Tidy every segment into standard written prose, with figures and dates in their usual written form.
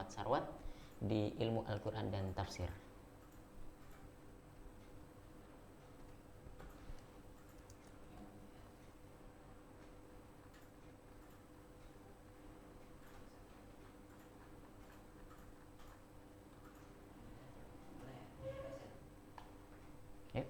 Ahmad Sarwat di Ilmu Al-Quran dan Tafsir. Yuk.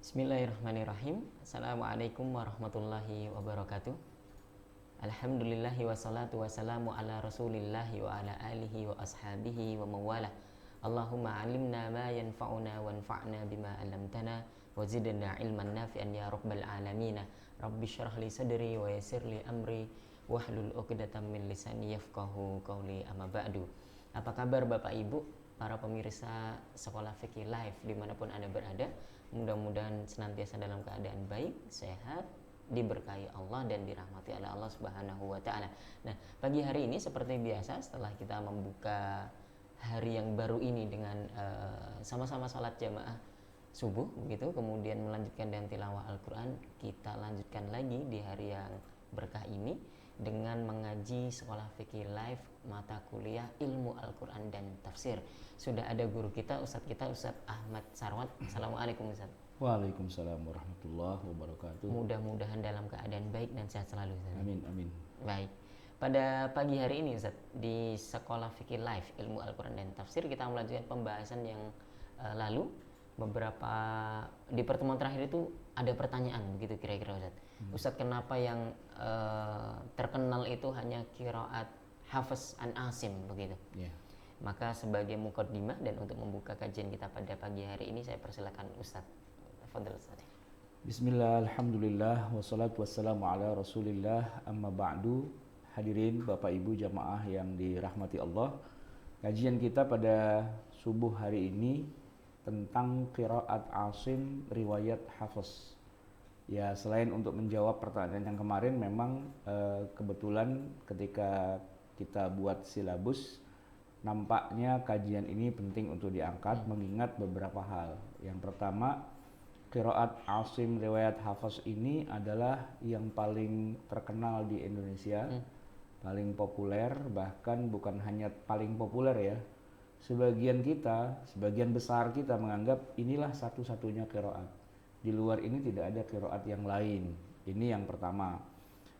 Bismillahirrahmanirrahim. Assalamualaikum warahmatullahi wabarakatuh. Alhamdulillahi wassalatu wassalamu ala rasulillahi wa ala alihi wa ashabihi wa mawalah. Allahumma alimna ma yanfa'una wanfa'na bima alamtana wa zidna ilman nafi'an ya rabbal alamin. Rabbi syrah li sadri wa yassir li amri wahlul 'uqdatam min lisani yafqahu qawli, amma ba'du. Apa kabar Bapak Ibu, para pemirsa Sekolah Fikih Live dimanapun Anda berada? Mudah-mudahan senantiasa dalam keadaan baik, sehat, diberkahi Allah dan dirahmati oleh Allah Subhanahu wa Ta'ala. Nah, pagi hari ini seperti biasa, setelah kita membuka hari yang baru ini dengan sama-sama sholat jamaah subuh begitu, kemudian melanjutkan dengan tilawah Al-Quran, kita lanjutkan lagi di hari yang berkah ini dengan mengaji Sekolah Fikih Live mata kuliah Ilmu Al-Quran dan Tafsir. Sudah ada guru kita, Ustadz Ahmad Sarwat. Assalamualaikum Ustadz. Waalaikumsalam warahmatullahi wabarakatuh. Mudah-mudahan dalam keadaan baik dan sehat selalu Ustadz. Amin, amin. Baik, pada pagi hari ini Ustadz, di Sekolah Fikih Live Ilmu Al-Quran dan Tafsir kita melanjutkan pembahasan yang lalu. Beberapa di pertemuan terakhir itu ada pertanyaan begitu kira-kira Ustadz. Ustadz, kenapa yang terkenal itu hanya qiraat Hafiz an Asim begitu? Yeah. Maka sebagai muqaddimah dan untuk membuka kajian kita pada pagi hari ini, saya persilakan Ustadz. Fadhil Ustadz. Bismillah, alhamdulillah, wassalatu wassalamu ala rasulillah, amma ba'du. Hadirin Bapak Ibu jamaah yang dirahmati Allah, kajian kita pada subuh hari ini tentang qiraat Asim riwayat Hafiz. Ya, selain untuk menjawab pertanyaan yang kemarin, memang kebetulan ketika kita buat silabus, nampaknya kajian ini penting untuk diangkat mengingat beberapa hal. Yang pertama, qiraat Asim riwayat Hafiz ini adalah yang paling terkenal di Indonesia, paling populer, bahkan bukan hanya paling populer ya. Sebagian besar kita menganggap inilah satu-satunya qiraat. Di luar ini tidak ada qiraat yang lain. Ini yang pertama.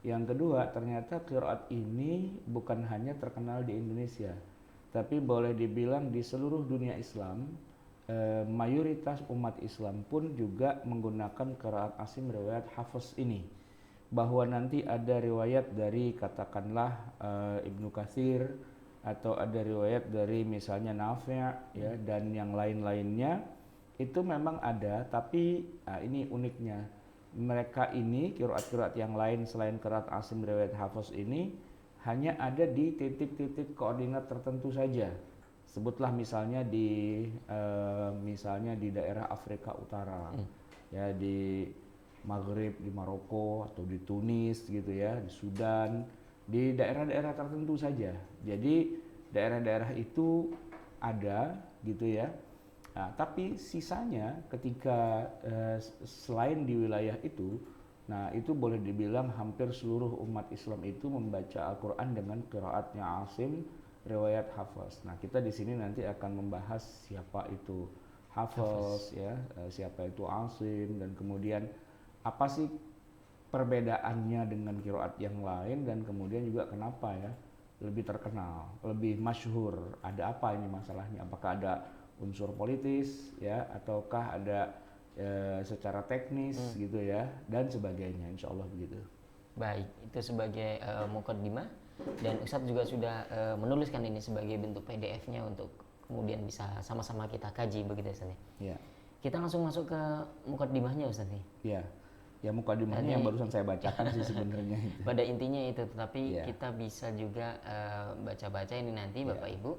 Yang kedua, ternyata qiraat ini bukan hanya terkenal di Indonesia, tapi boleh dibilang di seluruh dunia Islam, mayoritas umat Islam pun juga menggunakan qiraat Asim riwayat Hafiz ini. Bahwa nanti ada riwayat dari katakanlah Ibnu Katsir, atau ada riwayat dari misalnya Nafi' ya, dan yang lain-lainnya itu memang ada, tapi ini uniknya, mereka ini qiraat-qiraat yang lain selain qiraat Asim riwayat Hafiz ini hanya ada di titik-titik koordinat tertentu saja. Sebutlah misalnya di daerah Afrika Utara, ya, di Maghrib, di Maroko, atau di Tunis gitu ya, di Sudan, di daerah-daerah tertentu saja. Jadi daerah-daerah itu ada gitu ya. Nah, tapi sisanya ketika selain di wilayah itu, nah itu boleh dibilang hampir seluruh umat Islam itu membaca Al-Quran dengan qiraatnya Asim riwayat Hafiz. Nah, kita di sini nanti akan membahas siapa itu Hafiz ya, siapa itu Asim, dan kemudian apa sih perbedaannya dengan qiraat yang lain, dan kemudian juga kenapa ya lebih terkenal, lebih masyhur. Ada apa ini masalahnya? Apakah ada unsur politis ya, ataukah ada secara teknis gitu ya, dan sebagainya, insya Allah begitu. Baik, itu sebagai muqaddimah, dan Ustadz juga sudah menuliskan ini sebagai bentuk PDF-nya untuk kemudian bisa sama-sama kita kaji begitu Ustadz ya. Kita langsung masuk ke muqaddimahnya Ustadz nih. Iya. Ya, mukadimahnya yang barusan saya bacakan sih sebenarnya itu. Pada intinya itu, tetapi kita bisa juga baca-baca ini nanti Bapak Ibu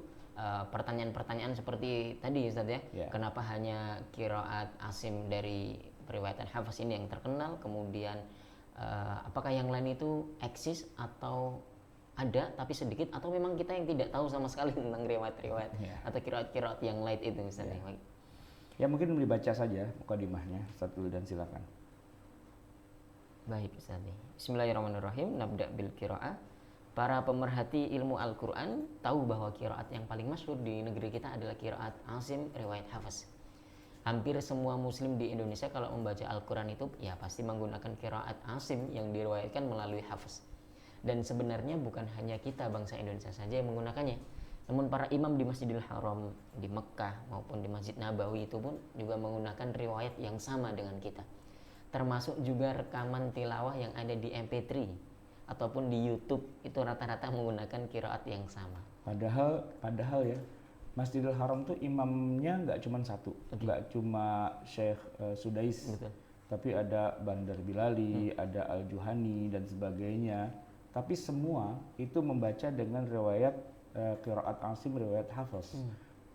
pertanyaan-pertanyaan seperti tadi Ustaz ya. Ya. Kenapa hanya qiraat Asim dari periwayatan Hafs ini yang terkenal, kemudian apakah yang lain itu eksis atau ada tapi sedikit, atau memang kita yang tidak tahu sama sekali tentang riwayat-riwayat atau qiraat-qiraat yang lain itu Ustaz ya. Ya mungkin dibaca saja mukadimahnya satu dan silakan. Baik Ustaz. Bismillahirrahmanirrahim. Nabda bil qiraah. Para pemerhati ilmu Al-Quran tahu bahwa qiraat yang paling masyhur di negeri kita adalah qiraat Asim riwayat Hafs. Hampir semua muslim di Indonesia kalau membaca Al-Quran itu ya pasti menggunakan qiraat Asim yang diriwayatkan melalui Hafs. Dan sebenarnya bukan hanya kita bangsa Indonesia saja yang menggunakannya, namun para imam di Masjidil Haram di Mekkah maupun di Masjid Nabawi itu pun juga menggunakan riwayat yang sama dengan kita. Termasuk juga rekaman tilawah yang ada di MP3 ataupun di YouTube itu rata-rata menggunakan qiraat yang sama. Padahal ya Masjidil Haram tuh imamnya nggak cuma satu, nggak cuma Syekh Sudais, Betul. tapi ada Bandar Bilali, ada Al Juhani dan sebagainya. Tapi semua itu membaca dengan riwayat qiraat Asim riwayat Hafs.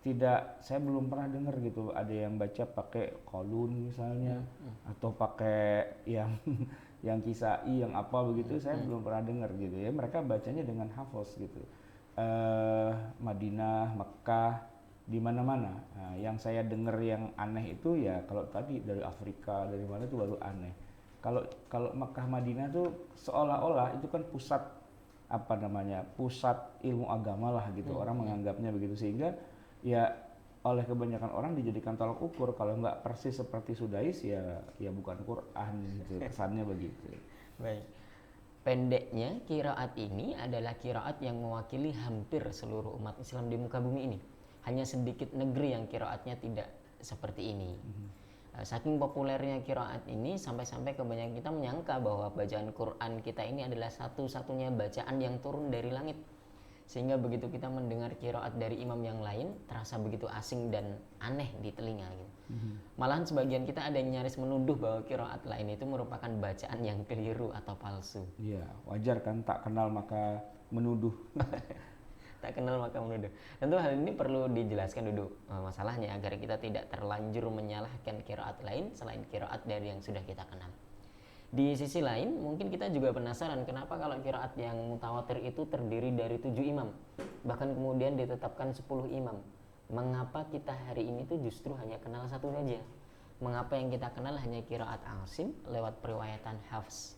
Tidak, saya belum pernah dengar gitu ada yang baca pakai qalun misalnya atau pakai yang kisai yang apa begitu, saya belum pernah dengar gitu ya. Mereka bacanya dengan Hafs gitu. Madinah, Mekkah, di mana-mana. Nah, yang saya dengar yang aneh itu ya kalau tadi dari Afrika, dari mana itu baru aneh. Kalau Mekkah, Madinah tuh seolah-olah itu kan pusat pusat ilmu agama lah gitu. Orang menganggapnya begitu, sehingga ya oleh kebanyakan orang dijadikan tolak ukur. Kalau nggak persis seperti Sudais ya bukan Quran gitu. Kesannya begitu. Baik. Pendeknya qiraat ini adalah qiraat yang mewakili hampir seluruh umat Islam di muka bumi ini. Hanya sedikit negeri yang qiraatnya tidak seperti ini. Saking populernya qiraat ini sampai-sampai kebanyakan kita menyangka bahwa bacaan Quran kita ini adalah satu-satunya bacaan yang turun dari langit. Sehingga begitu kita mendengar qiraat dari imam yang lain terasa begitu asing dan aneh di telinga gitu. Malahan sebagian kita ada yang nyaris menuduh bahwa qiraat lain itu merupakan bacaan yang keliru atau palsu. Iya, wajar kan, tak kenal maka menuduh. Tak kenal maka menuduh. Tentu hal ini perlu dijelaskan dulu masalahnya agar kita tidak terlanjur menyalahkan qiraat lain selain qiraat dari yang sudah kita kenal. Di sisi lain, mungkin kita juga penasaran kenapa kalau qiraat yang mutawatir itu terdiri dari 7 imam, bahkan kemudian ditetapkan 10 imam. Mengapa kita hari ini tuh justru hanya kenal satu saja? Mengapa yang kita kenal hanya qiraat Asim lewat periwayatan Hafs?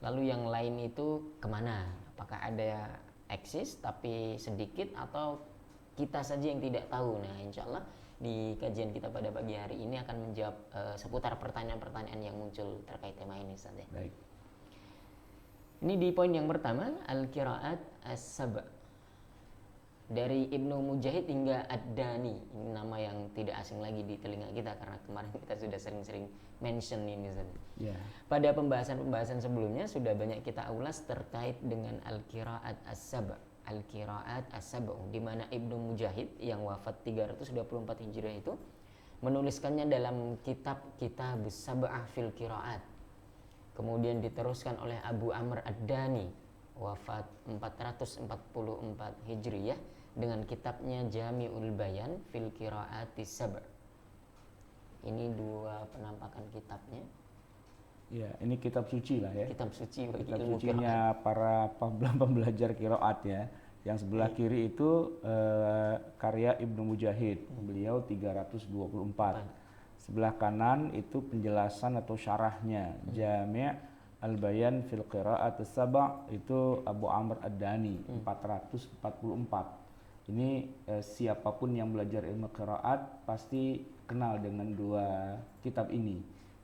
Lalu yang lain itu kemana? Apakah ada eksis tapi sedikit, atau kita saja yang tidak tahu? Nah, insya Allah di kajian kita pada pagi hari ini akan menjawab seputar pertanyaan-pertanyaan yang muncul terkait tema ini, Ustaz ya. Baik. Ini di poin yang pertama, al-qiraat as-sab' dari Ibnu Mujahid hingga Ad-Dani. Ini nama yang tidak asing lagi di telinga kita karena kemarin kita sudah sering-sering mention ini, Ustaz. Yeah. Pada pembahasan sebelumnya sudah banyak kita ulas terkait dengan al-qiraat as-sab'. Al-qiraat as-sab'u, di mana Ibnu Mujahid yang wafat 324 Hijriah itu menuliskannya dalam kitab Sab'ah fil Qiraat. Kemudian diteruskan oleh Abu Amr Ad-Dani wafat 444 Hijriah dengan kitabnya Jami'ul Bayan fil Qiraatis Sab'. Ini dua penampakan kitabnya. Ya, ini kitab suci lah ya. Kitab suci bagi kitab ilmu sucinya para pembelajar qiraat ya. Yang sebelah kiri itu karya Ibnu Mujahid. Beliau 324. Sebelah kanan itu penjelasan atau syarahnya Jami' Al-Bayan fil Qira'at as-Sab' itu Abu Amr Ad-Dani 444. Ini siapapun yang belajar ilmu qiraat pasti kenal dengan dua kitab ini.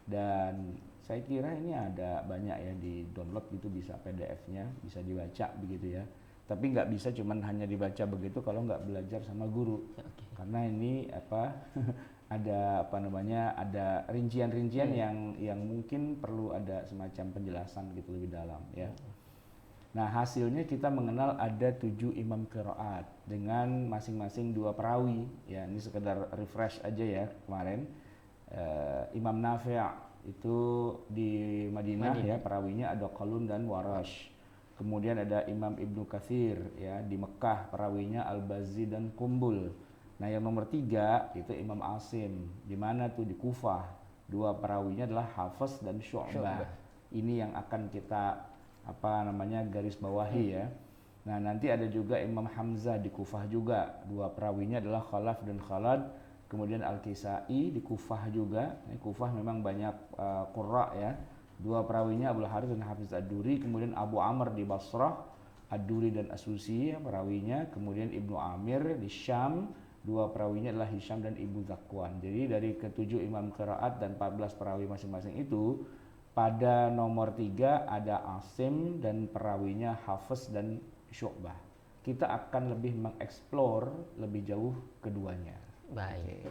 Dan saya kira ini ada banyak ya di download gitu, bisa PDF-nya, bisa dibaca begitu ya. Tapi nggak bisa cuman hanya dibaca begitu kalau nggak belajar sama guru. Okay. Karena ini ada rincian-rincian yang mungkin perlu ada semacam penjelasan gitu lebih dalam ya. Nah, hasilnya kita mengenal ada 7 imam qiraat dengan masing-masing 2 perawi ya. Ini sekedar refresh aja ya kemarin. Imam Nafi' itu di Madinah ya, perawinya ada Qalun dan Warash. Kemudian ada Imam Ibnu Katsir ya di Mekah, perawinya Al-Bazzi dan Kumbul. Nah, yang nomor 3 itu Imam Asim. Di mana tuh? Di Kufah. Dua perawinya adalah Hafiz dan Syu'bah. Ini yang akan kita garis bawahi ya. Nah, nanti ada juga Imam Hamzah di Kufah juga. Dua perawinya adalah Khalaf dan Khalad. Kemudian Al-Kisai di Kufah juga. Kufah memang banyak qurra ya. Dua perawinya Abdul Harits dan Hafiz Ad-Duri. Kemudian Abu Amr di Basrah, Ad-Duri dan As-Susi ya, perawinya. Kemudian Ibnu Amir di Syam, dua perawinya adalah Hisham dan Ibnu Zakwan. Jadi dari ketujuh imam qiraat dan 14 perawi masing-masing itu, pada nomor 3 ada Asim dan perawinya Hafiz dan Syu'bah. Kita akan lebih mengeksplor lebih jauh keduanya. Baik.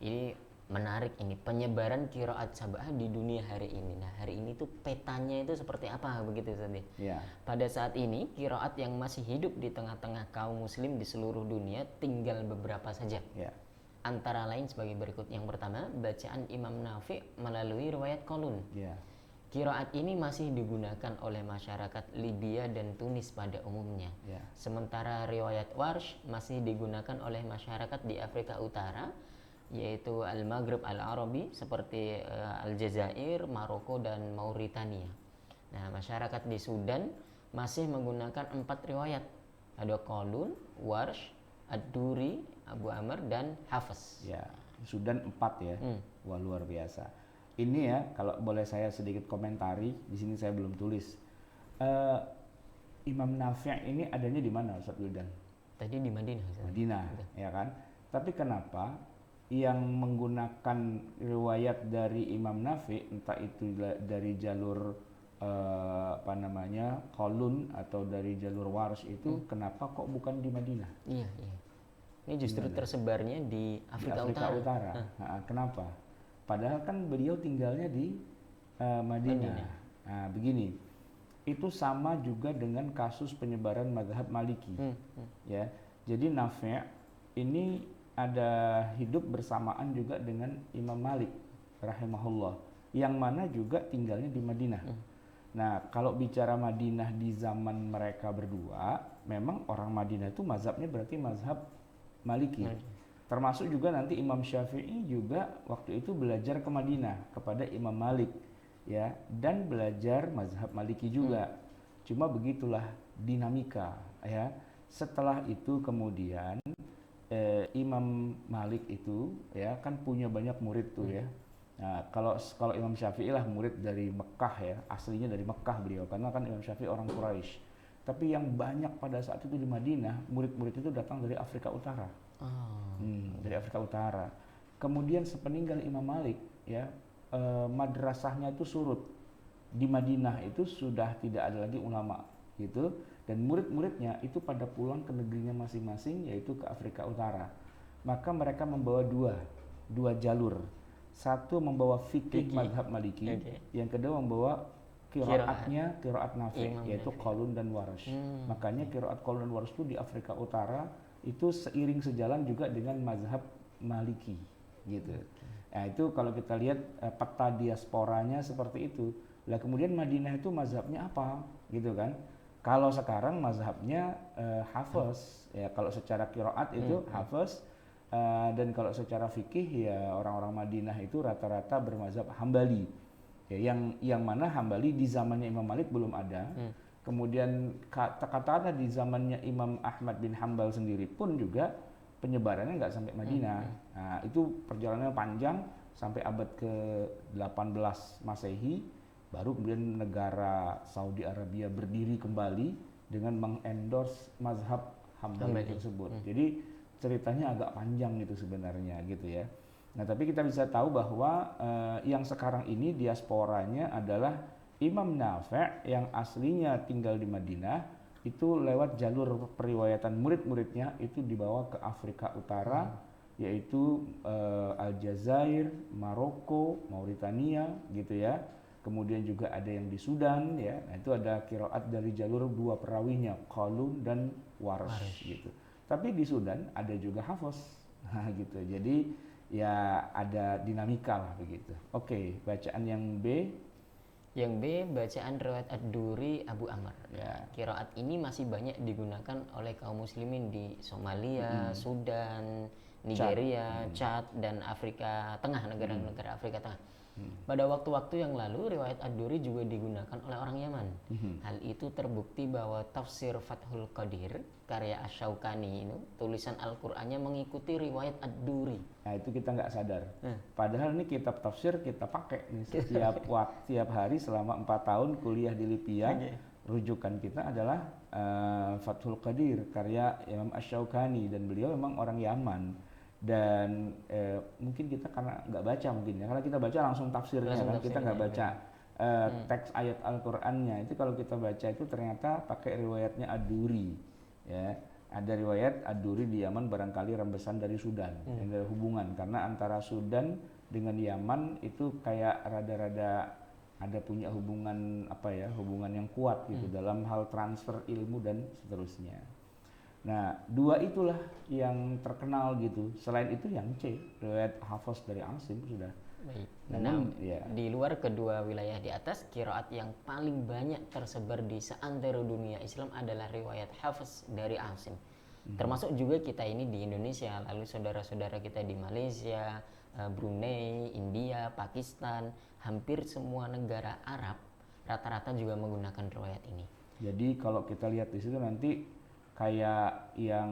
Ini menarik, ini penyebaran qiraat sab'ah di dunia hari ini. Nah, hari ini tuh petanya itu seperti apa begitu Ustaz? Ya. Pada saat ini qiraat yang masih hidup di tengah-tengah kaum muslim di seluruh dunia tinggal beberapa saja. Ya. Antara lain sebagai berikut. Yang pertama, bacaan Imam Nafi' melalui riwayat Qalun. Ya. Qiraat ini masih digunakan oleh masyarakat Libya dan Tunis pada umumnya. Ya. Sementara riwayat Warsh masih digunakan oleh masyarakat di Afrika Utara, yaitu Al-Maghrib Al-Arabi seperti Aljazair, Maroko dan Mauritania. Nah, masyarakat di Sudan masih menggunakan 4 riwayat. Ada Qalun, Warsh, Ad-Duri, Abu Amr dan Hafiz. Ya, Sudan 4 ya. Wah, luar biasa. Ini ya, kalau boleh saya sedikit komentari, di sini saya belum tulis. Imam Nafi' ini adanya di mana Ustaz Wildan? Tadi di Madinah. Madinah, ya kan? Tapi kenapa yang menggunakan riwayat dari Imam Nafi', entah itu dari jalur Qalun atau dari jalur Warsh itu, kenapa kok bukan di Madinah? Iya. Ini justru tersebarnya di Afrika Utara. Nah, kenapa? Padahal kan beliau tinggalnya di Madinah. Nah, begini, itu sama juga dengan kasus penyebaran mazhab Maliki. Ya, jadi Nafi' ini ada hidup bersamaan juga dengan Imam Malik rahimahullah, yang mana juga tinggalnya di Madinah. Nah, kalau bicara Madinah di zaman mereka berdua, memang orang Madinah itu mazhabnya berarti mazhab Maliki. Termasuk juga nanti Imam Syafi'i juga waktu itu belajar ke Madinah kepada Imam Malik ya, dan belajar mazhab Maliki juga. Cuma begitulah dinamika ya. Setelah itu kemudian Imam Malik itu ya kan punya banyak murid tuh ya. Nah, kalau Imam Syafi'i lah murid dari Mekah ya, aslinya dari Mekah beliau, karena kan Imam Syafi'i orang Quraisy. Tapi yang banyak pada saat itu di Madinah, murid-murid itu datang dari Afrika Utara. Dari Afrika Utara. Kemudian sepeninggal Imam Malik ya, madrasahnya itu surut. Di Madinah itu sudah tidak ada lagi ulama gitu, dan murid-muridnya itu pada pulang ke negerinya masing-masing, yaitu ke Afrika Utara. Maka mereka membawa dua jalur. Satu membawa fikih mazhab Maliki, yang kedua membawa qiraat Nafi', yaitu Qalun dan Warsh. Makanya qiraat Qalun dan Warsh itu di Afrika Utara itu seiring sejalan juga dengan mazhab Maliki gitu. Nah, itu kalau kita lihat peta diasporanya seperti itu. Lah kemudian Madinah itu mazhabnya apa gitu kan? Kalau sekarang mazhabnya Hafiz ya, kalau secara qiraat itu Hafiz, dan kalau secara fikih ya orang-orang Madinah itu rata-rata bermazhab Hambali. Ya, yang mana Hambali di zamannya Imam Malik belum ada. Kemudian katakanlah di zamannya Imam Ahmad bin Hambal sendiri pun juga penyebarannya nggak sampai Madinah. Nah, itu perjalanannya panjang sampai abad ke-18 Masehi, baru kemudian negara Saudi Arabia berdiri kembali dengan mengendorse mazhab Hambali tersebut. Jadi ceritanya agak panjang itu sebenarnya gitu ya. Nah, tapi kita bisa tahu bahwa yang sekarang ini diasporanya adalah Imam Nafi' yang aslinya tinggal di Madinah, itu lewat jalur periwayatan murid-muridnya itu dibawa ke Afrika Utara, yaitu Aljazair, Maroko, Mauritania gitu ya. Kemudian juga ada yang di Sudan ya. Nah, itu ada qiraat dari jalur dua perawinya, Qalun dan Warsh gitu. Tapi di Sudan ada juga Hafiz. Nah, gitu. Jadi ya ada dinamika lah begitu. Oke, bacaan yang B. Yang B, bacaan riwayat Ad-Duri Abu Amr. Ya. Qiraat ini masih banyak digunakan oleh kaum muslimin di Somalia, Sudan, Nigeria, Chad, dan Afrika Tengah, negara-negara Afrika Tengah. Pada waktu-waktu yang lalu, riwayat Ad-Duri juga digunakan oleh orang Yaman. Hal itu terbukti bahwa tafsir Fathul Qadir, karya Asy-Syaukani ini, tulisan Al-Qur'annya mengikuti riwayat Ad-Duri. Nah itu kita nggak sadar. Padahal ini kitab tafsir kita pakai nih setiap hari selama 4 tahun kuliah di Lipia. Rujukan kita adalah Fathul Qadir karya Imam Asy-Syaukani, dan beliau memang orang Yaman. Dan mungkin kita karena nggak baca mungkin ya, karena kita baca langsung tafsirnya kan, kita nggak baca teks ayat Al-Qur'annya. Itu kalau kita baca itu ternyata pakai riwayatnya Ad-Duri ya. Ada riwayat Ad-Duri di Yaman barangkali rembesan dari Sudan. Yang ada hubungan karena antara Sudan dengan Yaman itu kayak rada-rada ada punya hubungan hubungan yang kuat gitu dalam hal transfer ilmu dan seterusnya. Nah, 2 itulah yang terkenal gitu. Selain itu yang C, riwayat Hafs dari Asim sudah. Baik. Namun, di luar kedua wilayah di atas, qiraat yang paling banyak tersebar di seantero dunia Islam adalah riwayat Hafs dari Asim. Termasuk juga kita ini di Indonesia, lalu saudara-saudara kita di Malaysia, Brunei, India, Pakistan, hampir semua negara Arab rata-rata juga menggunakan riwayat ini. Jadi kalau kita lihat di situ nanti kayak yang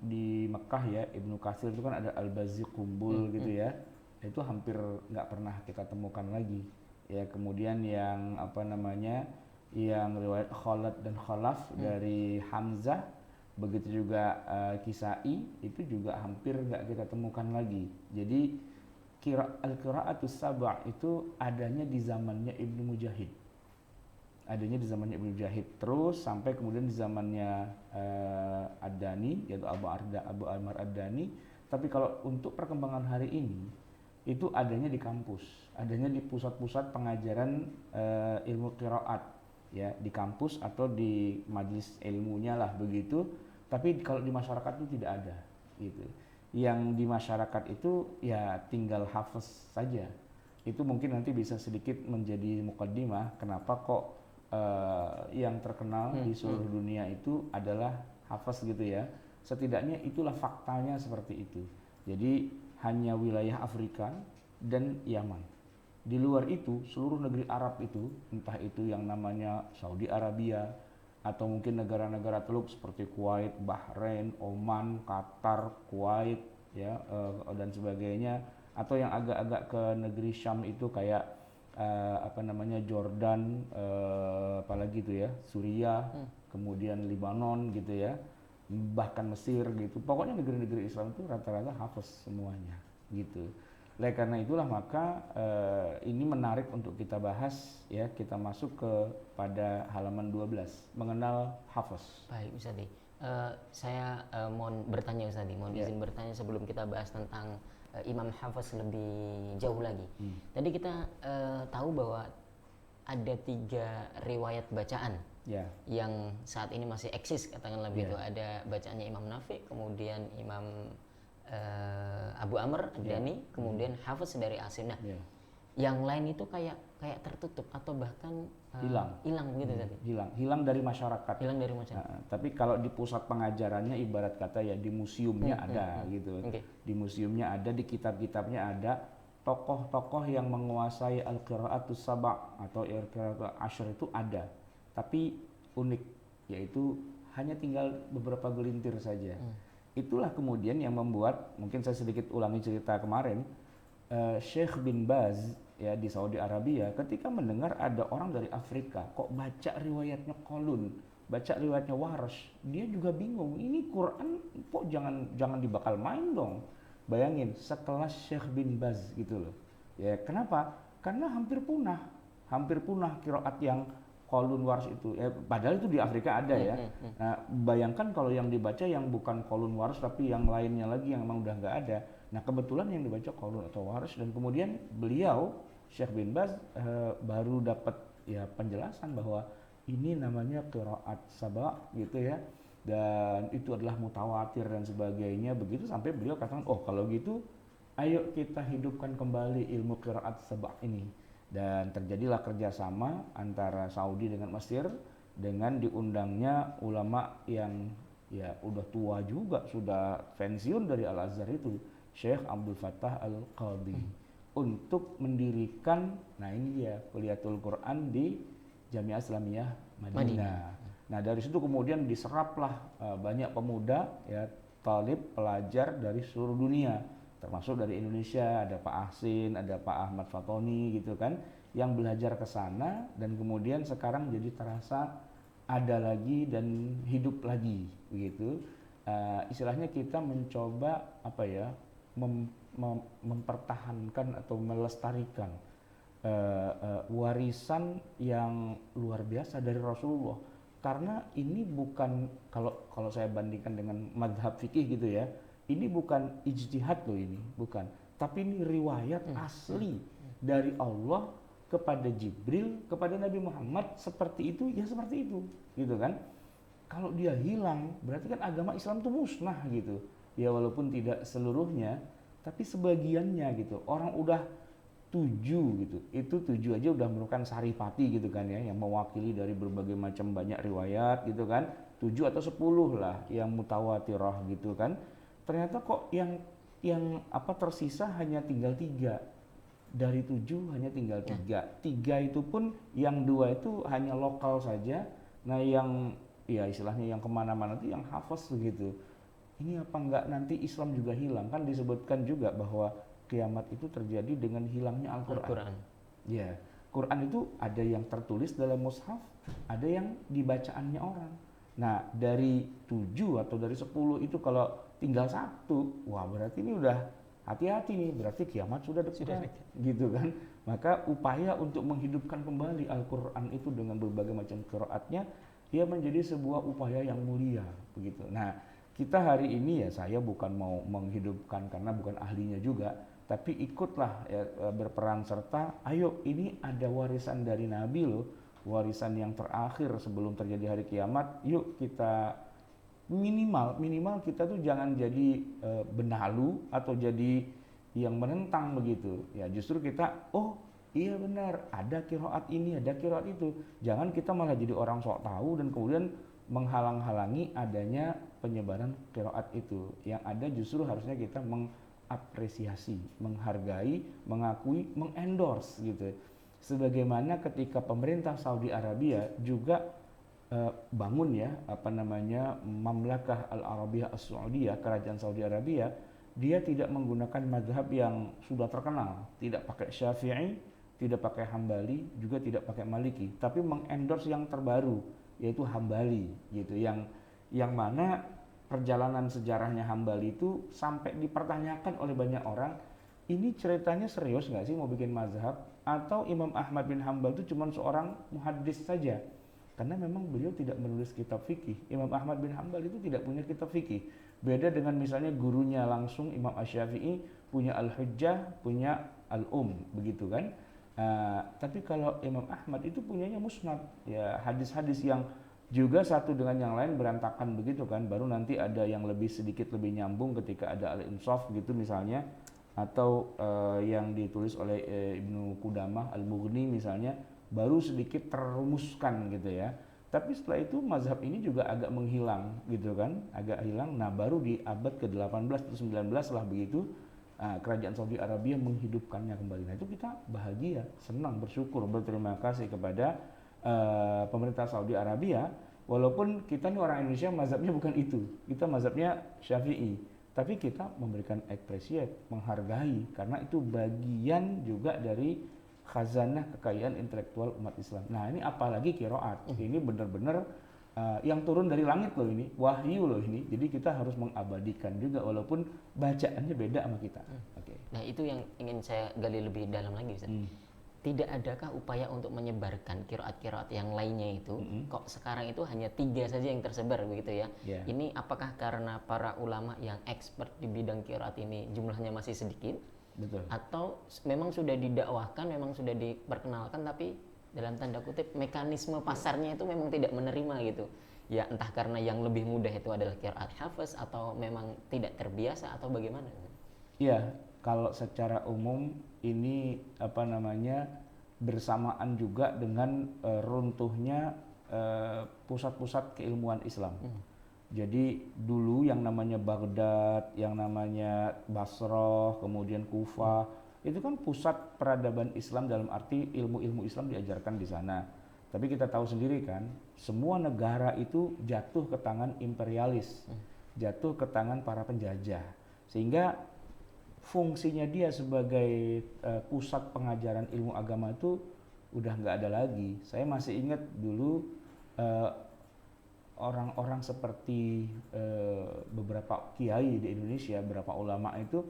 di Mekah ya, Ibnu Katsir itu kan ada Al-Bazzi Qumbul gitu ya. Itu hampir nggak pernah kita temukan lagi. Ya, kemudian yang yang riwayat Khalad dan Khalaf dari Hamzah, begitu juga Kisai, itu juga hampir nggak kita temukan lagi. Jadi Al-Qira'atus Sab' itu adanya di zamannya Ibnu Mujahid. Terus sampai kemudian di zamannya Ad-Dani, yaitu Abu Amr Ad-Dani. Tapi kalau untuk perkembangan hari ini itu adanya di kampus, adanya di pusat-pusat pengajaran ilmu qiraat ya, di kampus atau di majelis ilmunya lah begitu. Tapi kalau di masyarakat itu tidak ada gitu. Yang di masyarakat itu ya tinggal hafaz saja. Itu mungkin nanti bisa sedikit menjadi mukaddimah kenapa kok yang terkenal di seluruh dunia itu adalah hafaz gitu ya. Setidaknya itulah faktanya seperti itu. Jadi hanya wilayah Afrika dan Yaman. Di luar itu seluruh negeri Arab itu, entah itu yang namanya Saudi Arabia atau mungkin negara-negara Teluk seperti Kuwait, Bahrain, Oman, Qatar, Kuwait ya dan sebagainya, atau yang agak-agak ke negeri Syam itu kayak Jordan, apalagi itu ya, Suriah, kemudian Lebanon gitu ya, bahkan Mesir gitu. Pokoknya negeri-negeri Islam itu rata-rata hafaz semuanya gitu. Oleh karena itulah maka ini menarik untuk kita bahas ya. Kita masuk pada halaman 12, mengenal hafaz. Baik Ustadz, saya mohon bertanya Ustadz, mohon izin bertanya sebelum kita bahas tentang Imam Hafaz lebih jauh lagi. Tadi kita tahu bahwa ada 3 riwayat bacaan yang saat ini masih eksis, katakanlah begitu. Ada bacaannya Imam Nafi, kemudian Imam Abu Amr Ad-Dani, kemudian Hafaz dari Asim. Nah, yang lain itu kayak tertutup atau bahkan hilang begitu tadi. Hilang dari masyarakat. Tapi kalau di pusat pengajarannya ibarat kata ya di museumnya ada gitu. Di museumnya ada, di kitab-kitabnya ada. Tokoh-tokoh yang menguasai Al-Qira'atus Sab' atau Al-Qira'atus Ashr itu ada. Tapi unik, yaitu hanya tinggal beberapa gelintir saja. Itulah kemudian yang membuat, mungkin saya sedikit ulangi cerita kemarin, Syekh bin Baz ya di Saudi Arabia ketika mendengar ada orang dari Afrika kok baca riwayatnya Qalun, baca riwayatnya Warsh, dia juga bingung, ini Quran kok jangan dibakal main dong. Bayangin sekelas Syekh bin Baz gitu loh. Ya kenapa? Karena hampir punah qiraat yang Qalun Warsh itu. Ya, padahal itu di Afrika ada ya. Nah, bayangkan kalau yang dibaca yang bukan Qalun Warsh tapi yang lainnya lagi yang memang udah nggak ada. Nah kebetulan yang dibaca Qalun atau Warsh, dan kemudian beliau Syekh bin Baz baru dapat ya penjelasan bahwa ini namanya qiraat Sab' gitu ya, dan itu adalah mutawatir dan sebagainya begitu, sampai beliau katakan, oh kalau gitu ayo kita hidupkan kembali ilmu qiraat Sab' ini. Dan terjadilah kerjasama antara Saudi dengan Mesir dengan diundangnya ulama yang ya udah tua juga, sudah pensiun dari Al-Azhar itu, Syekh Abdul Fattah Al-Qadhi, untuk mendirikan, nah ini dia, Kuliatul Quran di Jamiah Islamiyah Madinah. Nah dari situ kemudian diseraplah banyak pemuda, ya, talib, pelajar dari seluruh dunia, termasuk dari Indonesia, ada Pak Ahsin, ada Pak Ahmad Fatoni gitu kan, yang belajar ke sana dan kemudian sekarang jadi terasa ada lagi dan hidup lagi begitu. Istilahnya kita mencoba apa ya, mempertahankan atau melestarikan warisan yang luar biasa dari Rasulullah, karena ini bukan, kalau saya bandingkan dengan madhab fikih gitu ya, ini bukan ijtihad loh, ini bukan, tapi ini riwayat asli dari Allah kepada Jibril kepada Nabi Muhammad, seperti itu ya seperti itu gitu kan. Kalau dia hilang berarti kan agama Islam itu musnah gitu ya, walaupun tidak seluruhnya tapi sebagiannya gitu. Orang udah 7 gitu, itu 7 aja udah merupakan saripati gitu kan ya, yang mewakili dari berbagai macam banyak riwayat gitu kan, 7 atau 10 lah yang mutawatirah gitu kan. Ternyata kok yang tersisa hanya tinggal 3, dari 7 hanya tinggal 3 itu pun yang 2 itu hanya lokal saja. Nah yang ya istilahnya yang kemana-mana itu yang hafaz begitu. Ini apa enggak nanti Islam juga hilang? Kan disebutkan juga bahwa kiamat itu terjadi dengan hilangnya Al-Quran. Ya, Quran itu ada yang tertulis dalam mushaf, ada yang dibacaannya orang. Nah, dari 7 atau dari 10 itu kalau tinggal 1, wah berarti ini udah hati-hati nih, berarti kiamat sudah dekat, gitu kan. Maka upaya untuk menghidupkan kembali Al-Quran itu dengan berbagai macam qiraatnya, dia menjadi sebuah upaya yang mulia, begitu. Nah, kita hari ini ya, saya bukan mau menghidupkan karena bukan ahlinya juga, tapi ikutlah ya, berperan serta. Ayo, ini ada warisan dari Nabi loh, warisan yang terakhir sebelum terjadi hari kiamat. Yuk kita minimal kita tuh jangan jadi benalu atau jadi yang menentang begitu ya. Justru kita, oh iya benar, ada qiraat ini, ada qiraat itu. Jangan kita malah jadi orang sok tahu dan kemudian menghalang-halangi adanya penyebaran qiraat itu. Yang ada justru harusnya kita mengapresiasi, menghargai, mengakui, mengendorse gitu. Sebagaimana ketika pemerintah Saudi Arabia juga bangun ya, Mamlakah Al-Arabiyah As-Saudiyah, kerajaan Saudi Arabia, dia tidak menggunakan mazhab yang sudah terkenal, tidak pakai Syafi'i, tidak pakai Hambali, juga tidak pakai Maliki, tapi mengendorse yang terbaru, yaitu Hambali gitu, yang mana perjalanan sejarahnya Hambali itu sampai dipertanyakan oleh banyak orang, ini ceritanya serius nggak sih mau bikin mazhab, atau Imam Ahmad bin Hambal itu cuma seorang muhaddis saja. Karena memang beliau tidak menulis kitab fikih. Imam Ahmad bin Hambal itu tidak punya kitab fikih. Beda dengan misalnya gurunya langsung Imam Asy-Syafi'i punya Al-Hujjah, punya Al-Um, begitu kan. Tapi kalau Imam Ahmad itu punyanya musnad, ya hadis-hadis yang juga satu dengan yang lain berantakan begitu kan. Baru nanti ada yang sedikit lebih nyambung ketika ada Al-Insaf gitu misalnya, atau yang ditulis oleh Ibnu Qudamah Al-Mughni misalnya, baru sedikit terumuskan gitu ya. Tapi setelah itu mazhab ini juga agak menghilang gitu kan, agak hilang. Nah baru di abad ke-18 atau 19 lah begitu, kerajaan Saudi Arabia menghidupkannya kembali. Nah itu kita bahagia, senang, bersyukur, berterima kasih kepada pemerintah Saudi Arabia. Walaupun kita nih orang Indonesia mazhabnya bukan itu, kita mazhabnya Syafi'i, tapi kita memberikan appreciate, menghargai, karena itu bagian juga dari khazanah kekayaan intelektual umat Islam. Nah ini apalagi qiraat, ini benar-benar yang turun dari langit loh, ini wahyu loh ini. Jadi kita harus mengabadikan juga walaupun bacaannya beda sama kita. Okay. Nah itu yang ingin saya gali lebih dalam lagi, Ustaz. Tidak adakah upaya untuk menyebarkan qiraat-qiraat yang lainnya itu? Kok sekarang itu hanya 3 saja yang tersebar begitu ya? Yeah. Ini apakah karena para ulama yang expert di bidang qiraat ini jumlahnya masih sedikit? Betul. Atau memang sudah didakwahkan, memang sudah diperkenalkan, tapi dalam tanda kutip mekanisme pasarnya itu memang tidak menerima gitu ya, entah karena yang lebih mudah itu adalah qiraat hafaz atau memang tidak terbiasa atau bagaimana? Iya, kalau secara umum ini bersamaan juga dengan runtuhnya pusat-pusat keilmuan Islam. Jadi dulu yang namanya Baghdad, yang namanya Basrah, kemudian Kufah, itu kan pusat peradaban Islam dalam arti ilmu-ilmu Islam diajarkan di sana. Tapi kita tahu sendiri kan, semua negara itu jatuh ke tangan imperialis, jatuh ke tangan para penjajah. Sehingga fungsinya dia sebagai pusat pengajaran ilmu agama itu udah nggak ada lagi. Saya masih ingat dulu orang-orang seperti beberapa kiai di Indonesia, beberapa ulama itu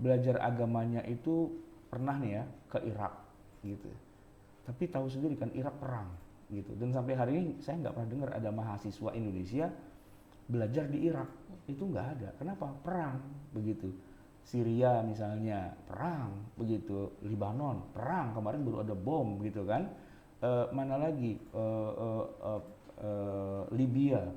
belajar agamanya itu pernah nih ya ke Irak gitu. Tapi tahu sendiri kan Irak perang gitu. Dan sampai hari ini saya nggak pernah dengar ada mahasiswa Indonesia belajar di Irak. Itu nggak ada. Kenapa? Perang begitu. Syria misalnya perang begitu. Libanon perang, kemarin baru ada bom gitu kan. Mana lagi? Libya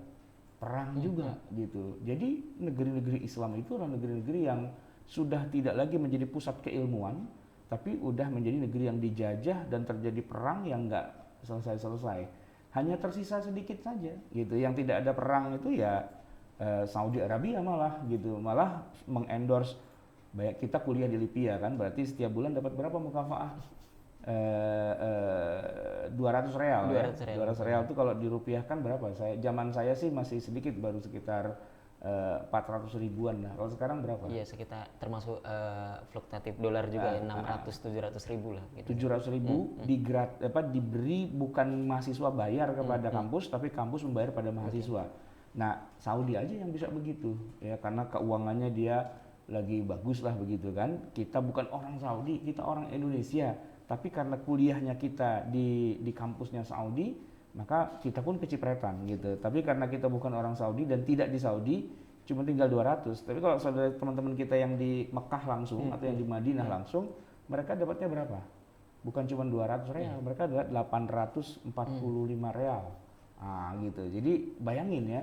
perang juga gitu. Jadi negeri-negeri Islam itu adalah negeri-negeri yang sudah tidak lagi menjadi pusat keilmuan, tapi udah menjadi negeri yang dijajah dan terjadi perang yang nggak selesai-selesai. Hanya tersisa sedikit saja gitu. Yang tidak ada perang itu ya Saudi Arabia malah gitu, malah mengendorse. Baik, kita kuliah di Libya kan, berarti setiap bulan dapat berapa mukafaah? 200 real. 200 real itu kalau dirupiahkan berapa? Zaman saya sih masih sedikit, baru sekitar 400 ribuan lah. Kalau sekarang berapa? Iya, sekitar termasuk fluktuatif dolar juga ya, 600-700 ribu lah gitu. 700 ribu diberi, bukan mahasiswa bayar kepada kampus, tapi kampus membayar pada mahasiswa. Nah, Saudi aja yang bisa begitu ya, karena keuangannya dia lagi bagus lah begitu kan. Kita bukan orang Saudi, kita orang Indonesia. Tapi karena kuliahnya kita di kampusnya Saudi, maka kita pun kecipretan gitu. Tapi karena kita bukan orang Saudi dan tidak di Saudi, cuma tinggal 200. Tapi kalau saudara teman-teman kita yang di Mekah langsung atau yang di Madinah langsung, mereka dapatnya berapa? Bukan cuma 200 real, mereka dapat 845 real. Ah gitu. Jadi bayangin ya,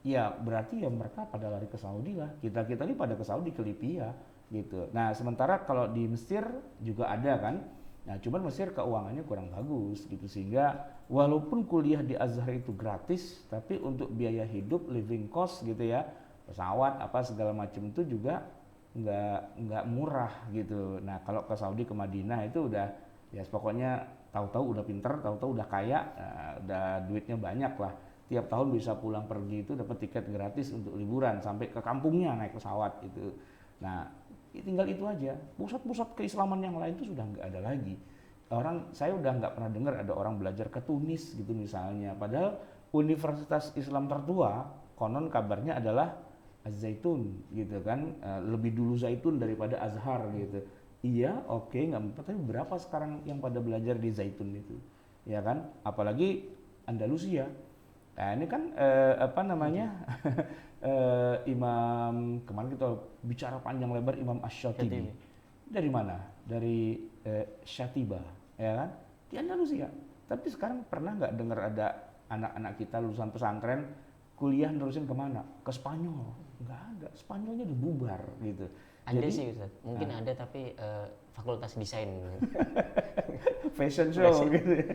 ya berarti ya mereka pada lari ke Saudi lah. Kita ini pada ke Saudi, ke Libya gitu. Nah, sementara kalau di Mesir juga ada kan. Nah, cuman Mesir keuangannya kurang bagus gitu, sehingga walaupun kuliah di Azhar itu gratis, tapi untuk biaya hidup, living cost gitu ya, pesawat apa segala macam itu juga nggak murah gitu. Nah, kalau ke Saudi, ke Madinah itu udah ya pokoknya tahu-tahu udah pinter, tahu-tahu udah kaya, udah duitnya banyak lah. Tiap tahun bisa pulang pergi itu dapat tiket gratis untuk liburan sampai ke kampungnya naik pesawat gitu. Nah, tinggal itu aja. Pusat-pusat keislaman yang lain itu sudah nggak ada lagi. Saya udah nggak pernah dengar ada orang belajar ke Tunis gitu misalnya. Padahal universitas Islam tertua konon kabarnya adalah Az-Zaitun gitu kan. Lebih dulu Zaitun daripada Azhar gitu. Iya, oke, nggak. Tapi berapa sekarang yang pada belajar di Zaitun itu, ya kan? Apalagi Andalusia. Nah, ini kan Imam, kemarin kita bicara panjang lebar, Imam Asy-Syatibi. Dari mana? Dari Syatibah, ya kan? Di Andalusia. Tapi sekarang pernah nggak dengar ada anak-anak kita lulusan pesantren kuliah nerusin kemana? Ke Spanyol. Nggak ada. Spanyolnya udah bubar gitu. Ada sih Ustaz, mungkin ada tapi fakultas desain. Fashion show gitu ya.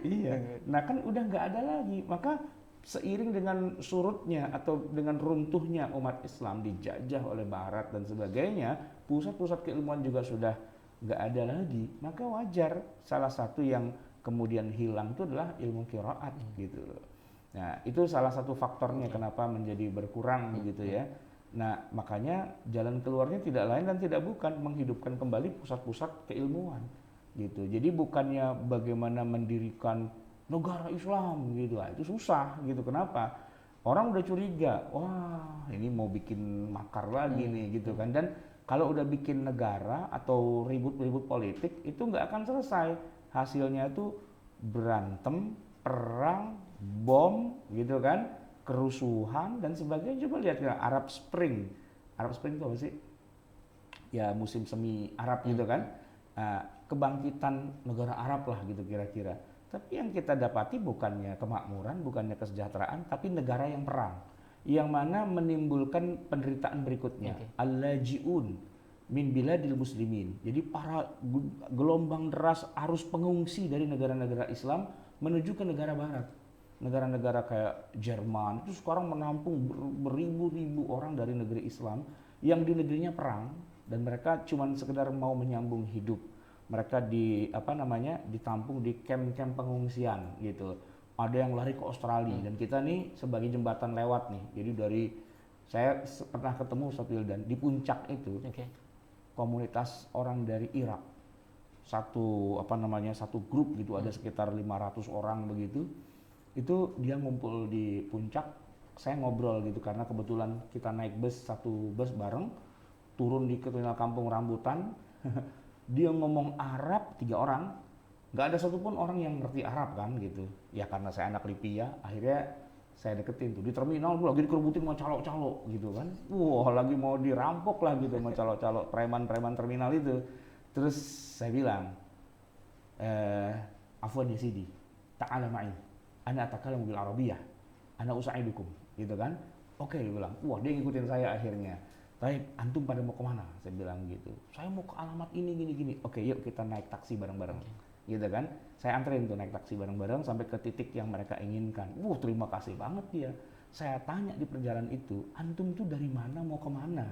Iya. Nah kan udah nggak ada lagi. Maka seiring dengan surutnya atau dengan runtuhnya umat Islam dijajah oleh Barat dan sebagainya, pusat-pusat keilmuan juga sudah nggak ada lagi. Maka wajar salah satu yang kemudian hilang itu adalah ilmu qiraat gitu loh. Nah itu salah satu faktornya kenapa menjadi berkurang gitu ya. Nah makanya jalan keluarnya tidak lain dan tidak bukan menghidupkan kembali pusat-pusat keilmuan gitu. Jadi bukannya bagaimana mendirikan negara Islam gitu, itu susah gitu. Kenapa? Orang udah curiga, wah ini mau bikin makar lagi nih gitu kan. Dan kalau udah bikin negara atau ribut-ribut politik itu nggak akan selesai. Hasilnya itu berantem, perang, bom gitu kan, kerusuhan dan sebagainya. Coba lihat ya, Arab Spring. Arab Spring itu apa sih? Ya musim semi Arab gitu kan. Kebangkitan negara Arab lah gitu kira-kira. Tapi yang kita dapati bukannya kemakmuran, bukannya kesejahteraan, tapi negara yang perang, yang mana menimbulkan penderitaan berikutnya. Al-laji'un, min biladil muslimin. Jadi para gelombang deras arus pengungsi dari negara-negara Islam menuju ke negara barat. Negara-negara kayak Jerman itu sekarang menampung beribu-ribu orang dari negeri Islam yang di negerinya perang dan mereka cuma sekedar mau menyambung hidup. Mereka ditampung di camp-camp pengungsian gitu. Ada yang lari ke Australia dan kita nih sebagai jembatan lewat nih. Jadi saya pernah ketemu Ustaz Wildan di puncak itu. Komunitas orang dari Irak. Satu grup gitu ada sekitar 500 orang begitu. Itu dia ngumpul di puncak, saya ngobrol gitu karena kebetulan kita naik satu bus bareng, turun di terminal Kampung Rambutan. Dia ngomong Arab 3 orang, nggak ada satupun orang yang ngerti Arab kan gitu. Ya karena saya anak Lipia, akhirnya saya deketin tuh di terminal tuh lagi dikerebutin sama calo-calo gitu kan. Wah, lagi mau dirampok lah gitu sama calo-calo preman-preman terminal itu. Terus saya bilang, afwan ya Sidi, ta'ala ma'i. Ana atakallamu bil Arabiyah. Ana usaidukum, gitu kan. Oke, dia bilang. Wah, dia ngikutin saya akhirnya. Baik, antum pada mau kemana? Saya bilang gitu. Saya mau ke alamat ini gini. Oke, yuk kita naik taksi bareng-bareng. Gitu kan. Saya anterin tuh naik taksi bareng-bareng sampai ke titik yang mereka inginkan. Terima kasih banget dia. Saya tanya di perjalanan itu, antum tuh dari mana mau kemana?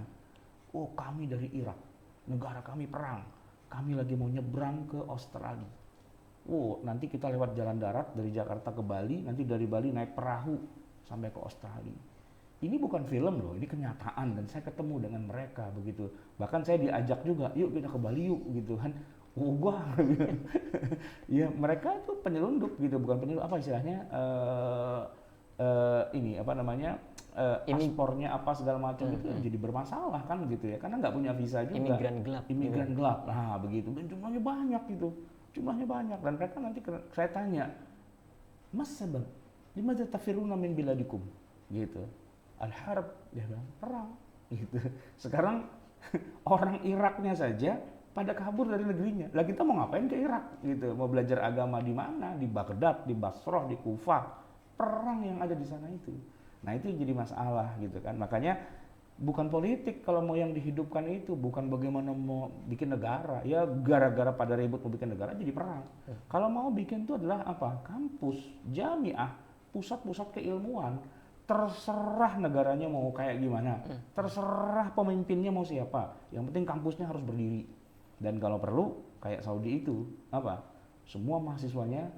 Oh, kami dari Irak. Negara kami perang. Kami lagi mau nyebrang ke Australia. Nanti kita lewat jalan darat dari Jakarta ke Bali, nanti dari Bali naik perahu sampai ke Australia. Ini bukan film loh, ini kenyataan dan saya ketemu dengan mereka begitu. Bahkan saya diajak juga, yuk kita ke Bali yuk gitu kan. Ya mereka itu penyelundup gitu, bukan penyelundup apa istilahnya? Paspornya apa segala macam itu jadi bermasalah kan gitu ya, karena nggak punya visa juga. Imigran gelap. Nah begitu, dan jumlahnya banyak gitu. Jumlahnya banyak dan mereka nanti saya tanya, Mas sebab lima tafiruna min biladikum gitu. Al-harb, dia bilang perang gitu. Sekarang orang Iraknya saja pada kabur dari negerinya. Lah kita mau ngapain ke Irak gitu? Mau belajar agama di mana? Di Baghdad, di Basrah, di Kufah. Perang yang ada di sana itu. Nah, itu jadi masalah gitu kan. Makanya bukan politik kalau mau yang dihidupkan itu, bukan bagaimana mau bikin negara. Ya gara-gara pada ribut mau bikin negara jadi perang. Kalau mau bikin itu adalah apa? Kampus, jamiah, pusat-pusat keilmuan. Terserah negaranya mau kayak gimana. Terserah pemimpinnya mau siapa. Yang penting kampusnya harus berdiri. Dan kalau perlu kayak Saudi itu, apa? Semua mahasiswanya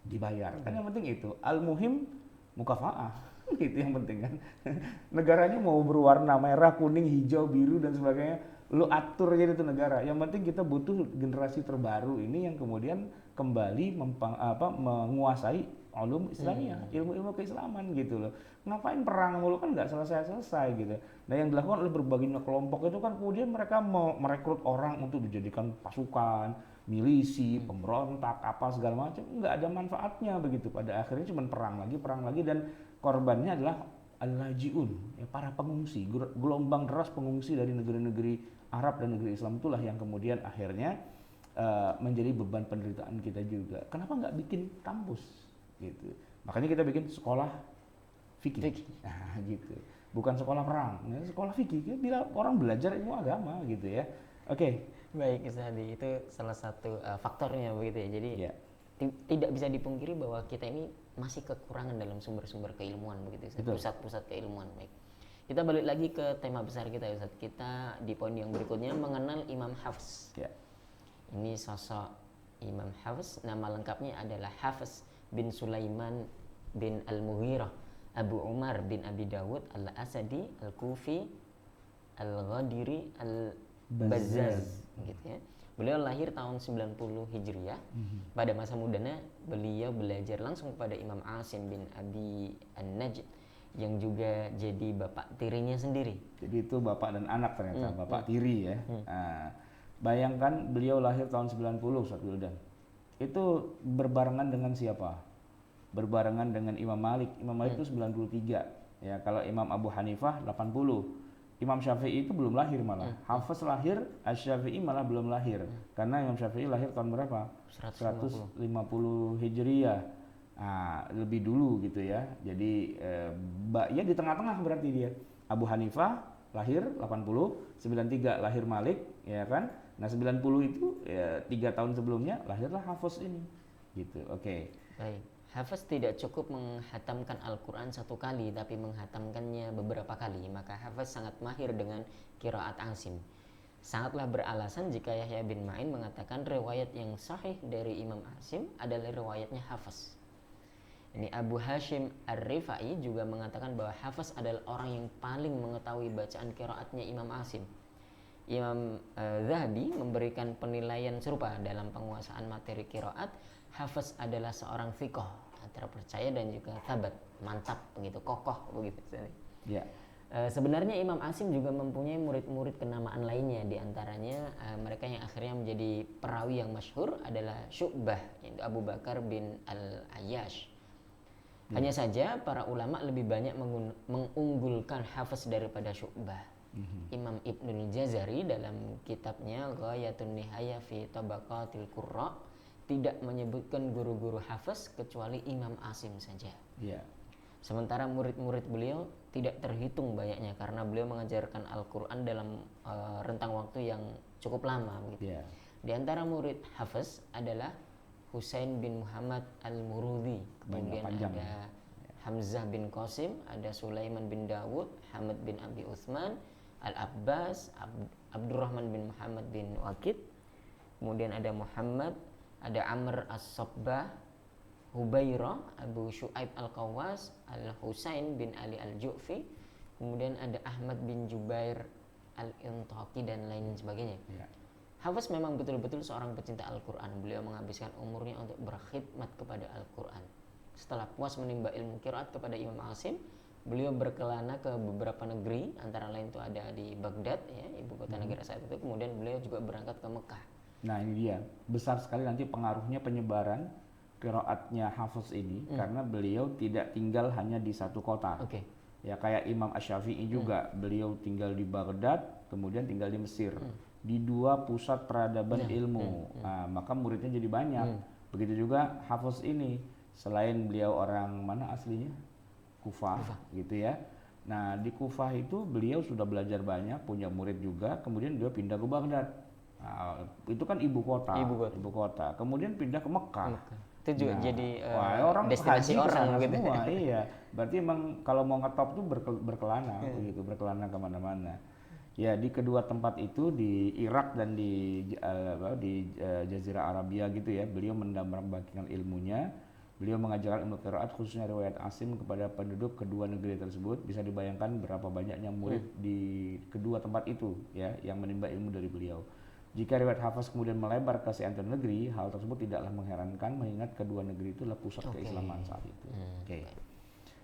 dibayar. Kan yang penting itu. Al-muhim mukafa'ah. Itu yang penting kan. Negaranya mau berwarna merah, kuning, hijau, biru dan sebagainya, lu atur aja itu negara. Yang penting kita butuh generasi terbaru ini yang kemudian kembali menguasai ulum Islamiyah, ilmu-ilmu keislaman gitu loh. Ngapain perang mulu kan nggak selesai-selesai gitu. Nah yang dilakukan oleh berbagai kelompok itu kan kemudian mereka mau merekrut orang untuk dijadikan pasukan, milisi, pemberontak, apa segala macam, nggak ada manfaatnya begitu. Pada akhirnya cuma perang lagi dan korbannya adalah al-lajiun, ya, para pengungsi, gelombang deras pengungsi dari negeri-negeri Arab dan negeri Islam itulah yang kemudian akhirnya menjadi beban penderitaan kita juga. Kenapa nggak bikin kampus gitu? Makanya kita bikin sekolah fikih. Nah, gitu. Bukan sekolah perang, ya, sekolah fikih. Ya, bila orang belajar ilmu agama gitu ya. Oke. Baik Ustaz, itu salah satu faktornya begitu ya. Jadi tidak bisa dipungkiri bahwa kita ini masih kekurangan dalam sumber-sumber keilmuan begitu Ustaz. Pusat-pusat keilmuan. Baik. Kita balik lagi ke tema besar kita Ustaz. Kita di poin yang berikutnya mengenal Imam Hafs. Ya. Ini sosok Imam Hafs, nama lengkapnya adalah Hafs bin Sulaiman bin Al-Mughirah Abu Umar bin Abi Dawud Al-Asadi Al-Kufi Al-Ghadiri Al-Bazzaz gitu ya. Beliau lahir tahun 90 Hijriah. Pada masa mudanya beliau belajar langsung kepada Imam Asim bin Abi An-Najd yang juga jadi bapak tirinya sendiri. Jadi itu bapak dan anak ternyata, bapak tiri ya. Nah, bayangkan beliau lahir tahun 90 Ustaz Wildan. Itu berbarengan dengan siapa? Berbarengan dengan Imam Malik. Imam Malik itu 93. Ya, kalau Imam Abu Hanifah 80. Imam Syafi'i itu belum lahir malah. Hafiz lahir, Asy-Syafi'i malah belum lahir. Karena Imam Syafi'i lahir tahun berapa? 150 Hijriah. Nah, lebih dulu gitu ya. Jadi ya di tengah-tengah berarti dia. Abu Hanifah lahir 80, 93 lahir Malik, ya kan? Nah 90 itu ya 3 tahun sebelumnya lahirlah Hafiz ini, gitu. Oke. Baik. Hafiz tidak cukup menghatamkan Al-Quran satu kali, tapi menghatamkannya beberapa kali. Maka Hafiz sangat mahir dengan qiraat Asim. Sangatlah beralasan jika Yahya bin Ma'in mengatakan riwayat yang sahih dari Imam Asim adalah riwayatnya Hafiz. Ini Abu Hashim Ar-Rifai juga mengatakan bahwa Hafiz adalah orang yang paling mengetahui bacaan qiraatnya Imam Asim. Imam Zahabi memberikan penilaian serupa dalam penguasaan materi qiraat. Hafiz adalah seorang thiqah, terpercaya dan juga thabat, mantap begitu, kokoh begitu. Ya. Sebenarnya Imam Asim juga mempunyai murid-murid kenamaan lainnya, di antaranya mereka yang akhirnya menjadi perawi yang masyhur adalah Syu'bah, yaitu Abu Bakar bin Al-Ayyash. Hanya saja para ulama lebih banyak mengunggulkan Hafiz daripada Syu'bah. Imam Ibnul Jazari dalam kitabnya Ghayatun Nihaya fi Tabaqatil Qurra tidak menyebutkan guru-guru Hafiz kecuali Imam Asim saja. Ya. Sementara murid-murid beliau tidak terhitung banyaknya karena beliau mengajarkan Al-Quran dalam rentang waktu yang cukup lama. Begitu. Yeah. Di antara murid Hafiz adalah Husain bin Muhammad Al-Murudi, kemudian ada Hamzah bin Qasim, ada Sulaiman bin Dawud, Hamad bin Abi Uthman, Al-Abbas, Abdurrahman bin Muhammad bin Waqid, kemudian ada Muhammad, ada Amr As-Sabbah, Hubairah, Abu Syu'aib Al-Qawas, Al-Husain bin Ali Al-Ju'fi, kemudian ada Ahmad bin Jubair Al-Intaqi dan lain sebagainya. Ya. Hafiz memang betul-betul seorang pecinta Al-Quran. Beliau menghabiskan umurnya untuk berkhidmat kepada Al-Quran. Setelah puas menimba ilmu qiraat kepada Imam Asim, beliau berkelana ke beberapa negeri, antara lain itu ada di Baghdad, ya, ibu kota negara saat itu. Kemudian beliau juga berangkat ke Mekah. Nah ini dia, besar sekali nanti pengaruhnya penyebaran qiraatnya Hafiz ini, karena beliau tidak tinggal hanya di satu kota. Okay. Ya kayak Imam Asy-Syafi'i juga, beliau tinggal di Baghdad, kemudian tinggal di Mesir. Di dua pusat peradaban ilmu. Nah, maka muridnya jadi banyak. Begitu juga Hafiz ini, selain beliau orang mana aslinya? Kufah, gitu ya. Nah di Kufah itu beliau sudah belajar banyak, punya murid juga, kemudian beliau pindah ke Baghdad. Nah, itu kan ibu kota. Kemudian pindah ke Mekah. Itu juga jadi orang destinasi orang gitu. Semua, iya. Berarti emang kalau mau ngetop tuh berkelana, begitu, berkelana kemana-mana. Ya di kedua tempat itu di Irak dan di Jazirah Arabia gitu ya, beliau mendambakan ilmunya. Beliau mengajarkan ilmu qiraat khususnya riwayat Asim kepada penduduk kedua negeri tersebut. Bisa dibayangkan berapa banyaknya murid di kedua tempat itu ya yang menimba ilmu dari beliau. Jika riwayat Hafiz kemudian melebar ke seantero negeri, hal tersebut tidaklah mengherankan mengingat kedua negeri itu adalah pusat keislaman saat itu.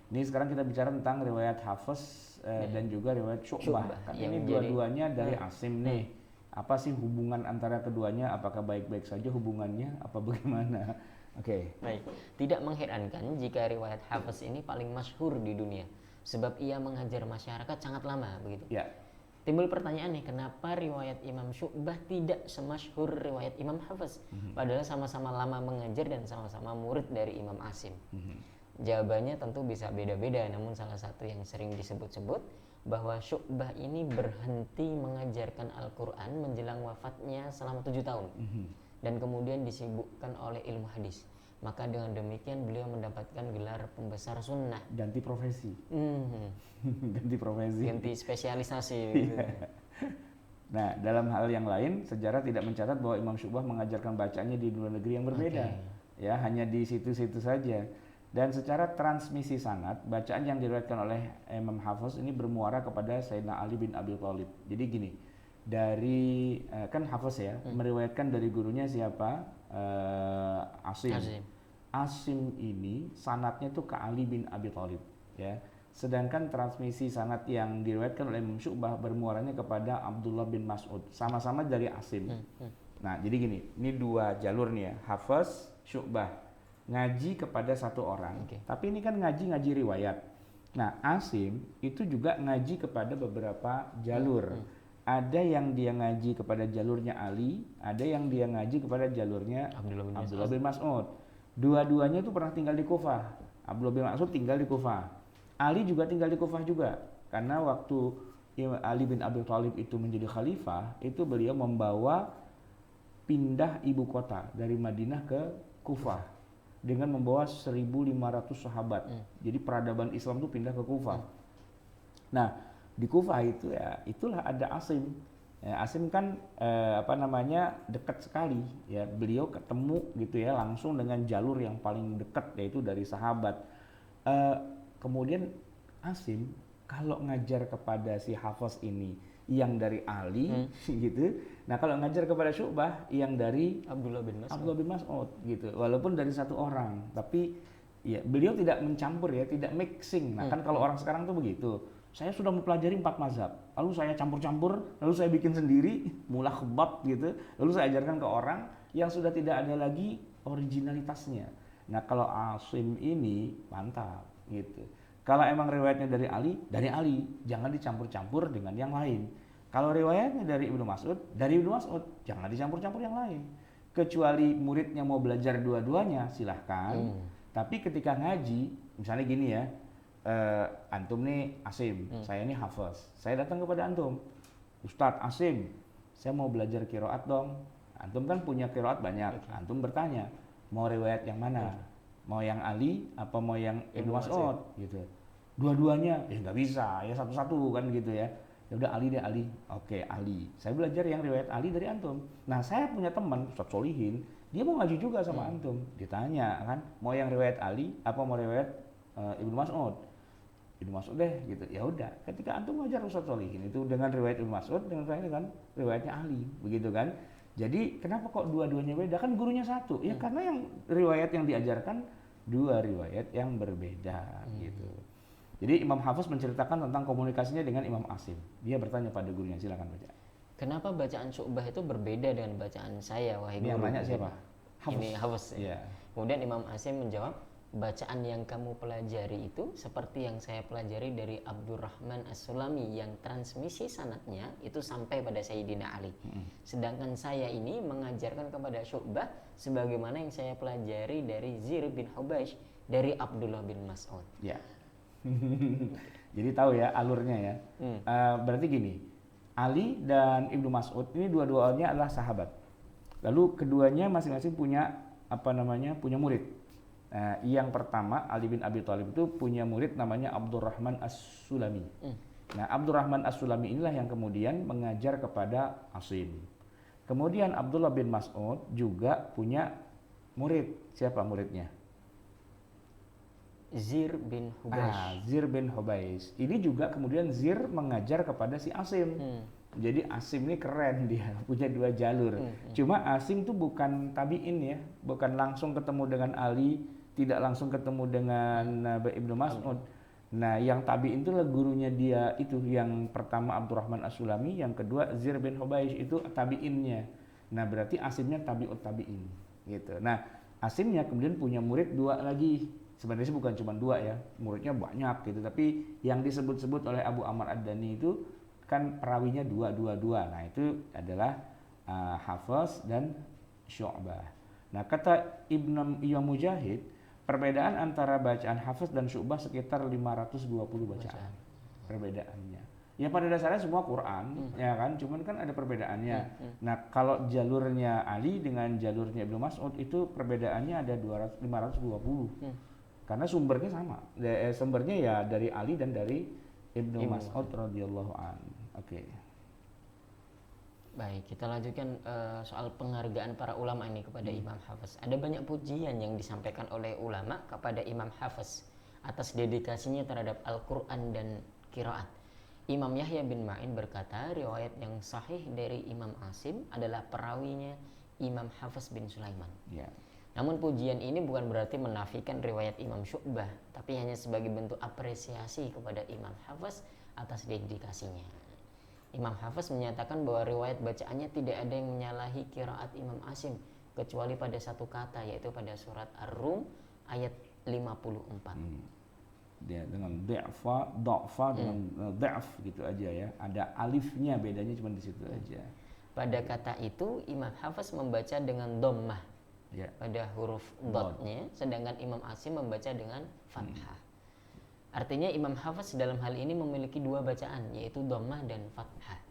Ini sekarang kita bicara tentang riwayat Hafiz dan juga riwayat Syu'bah. Ini dua-duanya dari Asim nih. Apa sih hubungan antara keduanya? Apakah baik-baik saja hubungannya? Apa bagaimana? Baik. Tidak mengherankan jika riwayat Hafiz ini paling masyhur di dunia, sebab ia mengajar masyarakat sangat lama, begitu. Ya. Timbul pertanyaan nih, kenapa riwayat Imam Syu'bah tidak semasyhur riwayat Imam Hafiz? Padahal sama-sama lama mengajar dan sama-sama murid dari Imam Asim. Jawabannya tentu bisa beda-beda, namun salah satu yang sering disebut-sebut bahwa Syu'bah ini berhenti mengajarkan Al-Quran menjelang wafatnya selama 7 tahun. Dan kemudian disibukkan oleh ilmu hadis. Maka dengan demikian beliau mendapatkan gelar pembesar sunnah. Ganti profesi. Ganti profesi. Ganti spesialisasi. Nah, dalam hal yang lain, sejarah tidak mencatat bahwa Imam Syu'bah mengajarkan bacaannya di dua negeri yang berbeda. Ya, hanya di situ-situ saja. Dan secara transmisi sanad, bacaan yang diriwayatkan oleh Imam Hafiz ini bermuara kepada Sayyidina Ali bin Abi Thalib. Jadi gini, dari kan Hafiz ya, meriwayatkan dari gurunya siapa? Asim. Asim ini sanadnya tuh ke Ali bin Abi Thalib ya. Sedangkan transmisi sanad yang diriwayatkan oleh Imam Syu'bah bermuaranya kepada Abdullah bin Mas'ud, sama-sama dari Asim. Nah, jadi gini, ini dua jalur nih ya, Hafiz, Syu'bah ngaji kepada satu orang. Tapi ini kan ngaji riwayat. Nah, Asim itu juga ngaji kepada beberapa jalur. Ada yang dia ngaji kepada jalurnya Ali, ada yang dia ngaji kepada jalurnya Abdullah bin Mas'ud. Dua-duanya itu pernah tinggal di Kufah. Abdullah bin Mas'ud tinggal di Kufah. Ali juga tinggal di Kufah juga. Karena waktu Ali bin Abi Thalib itu menjadi khalifah, itu beliau membawa pindah ibu kota dari Madinah ke Kufah dengan membawa 1.500 sahabat. Jadi peradaban Islam itu pindah ke Kufah. Nah, di Kufah itu ya itulah ada Asim. Ya, Asim kan dekat sekali ya, beliau ketemu gitu ya langsung dengan jalur yang paling dekat yaitu dari sahabat. Kemudian Asim kalau ngajar kepada si Hafiz ini yang dari Ali gitu. Nah, kalau ngajar kepada Syu'bah yang dari Abdullah bin Mas'ud gitu. Walaupun dari satu orang, tapi ya beliau tidak mencampur ya, tidak mixing. Nah, kan kalau orang sekarang tuh begitu. Saya sudah mempelajari 4 mazhab, lalu saya campur-campur, lalu saya bikin sendiri, mullah kebab gitu, lalu saya ajarkan ke orang yang sudah tidak ada lagi originalitasnya. Nah, kalau Asim ini mantap gitu. Kalau emang riwayatnya dari Ali, jangan dicampur-campur dengan yang lain. Kalau riwayatnya dari Ibnu Mas'ud, jangan dicampur-campur yang lain. Kecuali muridnya mau belajar dua-duanya, silahkan. Tapi ketika ngaji, misalnya gini ya, antum nih Asim, saya ini Hafiz. Saya datang kepada antum, Ustadz Asim, saya mau belajar qiraat dong. Antum kan punya qiraat banyak. Antum bertanya, mau riwayat yang mana? Mau yang Ali apa mau yang Ibnu Mas'ud gitu. Dua-duanya ya nggak bisa, ya satu-satu kan gitu ya. Ya udah Ali deh, Ali. Oke, Ali. Saya belajar yang riwayat Ali dari antum. Nah, saya punya teman Ustadz Solihin, dia mau ngaji juga sama antum. Ditanya kan, mau yang riwayat Ali apa mau riwayat Ibnu Mas'ud? Ibnu Mas'ud deh gitu. Ya udah, ketika antum ngajar Ustadz Solihin itu dengan riwayat Ibnu Mas'ud, dengan saya kan riwayatnya Ali, begitu kan? Jadi kenapa kok dua-duanya beda? Kan gurunya satu. Ya karena yang riwayat yang diajarkan dua riwayat yang berbeda gitu. Jadi Imam Hafiz menceritakan tentang komunikasinya dengan Imam Asim. Dia bertanya pada gurunya, silakan baca. Kenapa bacaan Syu'bah itu berbeda dengan bacaan saya, wahai guru? Yang nanya siapa? Hafiz. Ini Hafiz. Ya. Kemudian Imam Asim menjawab, bacaan yang kamu pelajari itu seperti yang saya pelajari dari Abdurrahman As-Sulami yang transmisi sanadnya itu sampai pada Sayyidina Ali. Sedangkan saya ini mengajarkan kepada Syu'bah sebagaimana yang saya pelajari dari Zir bin Hubaish dari Abdullah bin Mas'ud. Ya. Jadi tahu ya alurnya ya. Berarti gini, Ali dan Ibnu Mas'ud ini dua-duanya adalah sahabat. Lalu keduanya masing-masing punya punya murid. Yang pertama Ali bin Abi Thalib itu punya murid namanya Abdurrahman As-Sulami. Nah, Abdurrahman As-Sulami inilah yang kemudian mengajar kepada Asim. Kemudian Abdullah bin Mas'ud juga punya murid. Siapa muridnya? Zir bin Hubaish. Zir bin Hubaish. Ini juga kemudian Zir mengajar kepada si Asim. Jadi Asim ini keren, dia punya dua jalur. Cuma Asim tuh bukan tabi'in ya, bukan langsung ketemu dengan Ali, tidak langsung ketemu dengan Ibnu Mas'ud. Nah, yang tabi'in itu gurunya dia itu, yang pertama Abdurrahman As-Sulami, yang kedua Zir bin Hubaish itu tabi'innya. Nah, berarti Asimnya tabi'ut tabi'in gitu. Nah, Asimnya kemudian punya murid dua lagi. Sebenarnya bukan cuma dua ya, muridnya banyak gitu, tapi yang disebut-sebut oleh Abu Amr Ad-Dani itu kan perawinya dua. Nah, itu adalah Hafiz dan Syu'bah. Nah, kata Imam Mujahid, perbedaan antara bacaan Hafiz dan Syu'bah sekitar 520 bacaan perbedaannya. Ya pada dasarnya semua Quran, ya kan, cuman kan ada perbedaannya. Nah, kalau jalurnya Ali dengan jalurnya Ibnu Mas'ud itu perbedaannya ada 520. Karena sumbernya sama. Sumbernya ya dari Ali dan dari Ibnu Mas'ud radhiyallahu an. Oke. Baik, kita lanjutkan soal penghargaan para ulama ini kepada Imam Hafiz. Ada banyak pujian yang disampaikan oleh ulama kepada Imam Hafiz atas dedikasinya terhadap Al-Quran dan qiraat. Imam Yahya bin Ma'in berkata, riwayat yang sahih dari Imam Asim adalah perawinya Imam Hafiz bin Sulaiman. Ya. Namun pujian ini bukan berarti menafikan riwayat Imam Syu'bah, tapi hanya sebagai bentuk apresiasi kepada Imam Hafiz atas dedikasinya. Imam Hafiz menyatakan bahwa riwayat bacaannya tidak ada yang menyalahi qiraat Imam Asim kecuali pada satu kata, yaitu pada surat Ar-Rum ayat 54. Dia dengan dha'fa dengan dha'f gitu aja ya. Ada alifnya, bedanya cuma di situ aja. Pada kata itu Imam Hafiz membaca dengan dhammah pada huruf dotnya, sedangkan Imam Asim membaca dengan fathah. Artinya Imam Hafiz dalam hal ini memiliki dua bacaan, yaitu dhammah dan fathah.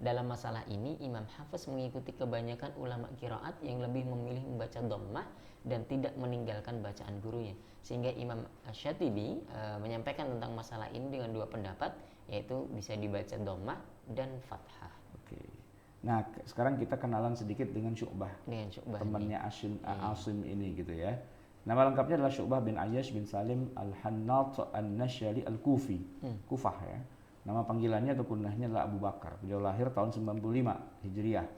Dalam masalah ini Imam Hafiz mengikuti kebanyakan ulama qiraat yang lebih memilih membaca dhammah dan tidak meninggalkan bacaan gurunya. Sehingga Imam Syatibi menyampaikan tentang masalah ini dengan dua pendapat, yaitu bisa dibaca dhammah dan fathah. Oke. Nah, sekarang kita kenalan sedikit dengan Syu'bah. Dengan Syu'bah Temannya Asim ini gitu ya. Nama lengkapnya adalah Syu'bah bin Ayyash bin Salim Al-Hannat An-Nasyari Al-Kufi. Kufah ya. Nama panggilannya atau kunyahnya adalah Abu Bakar. Beliau lahir tahun 95 Hijriah.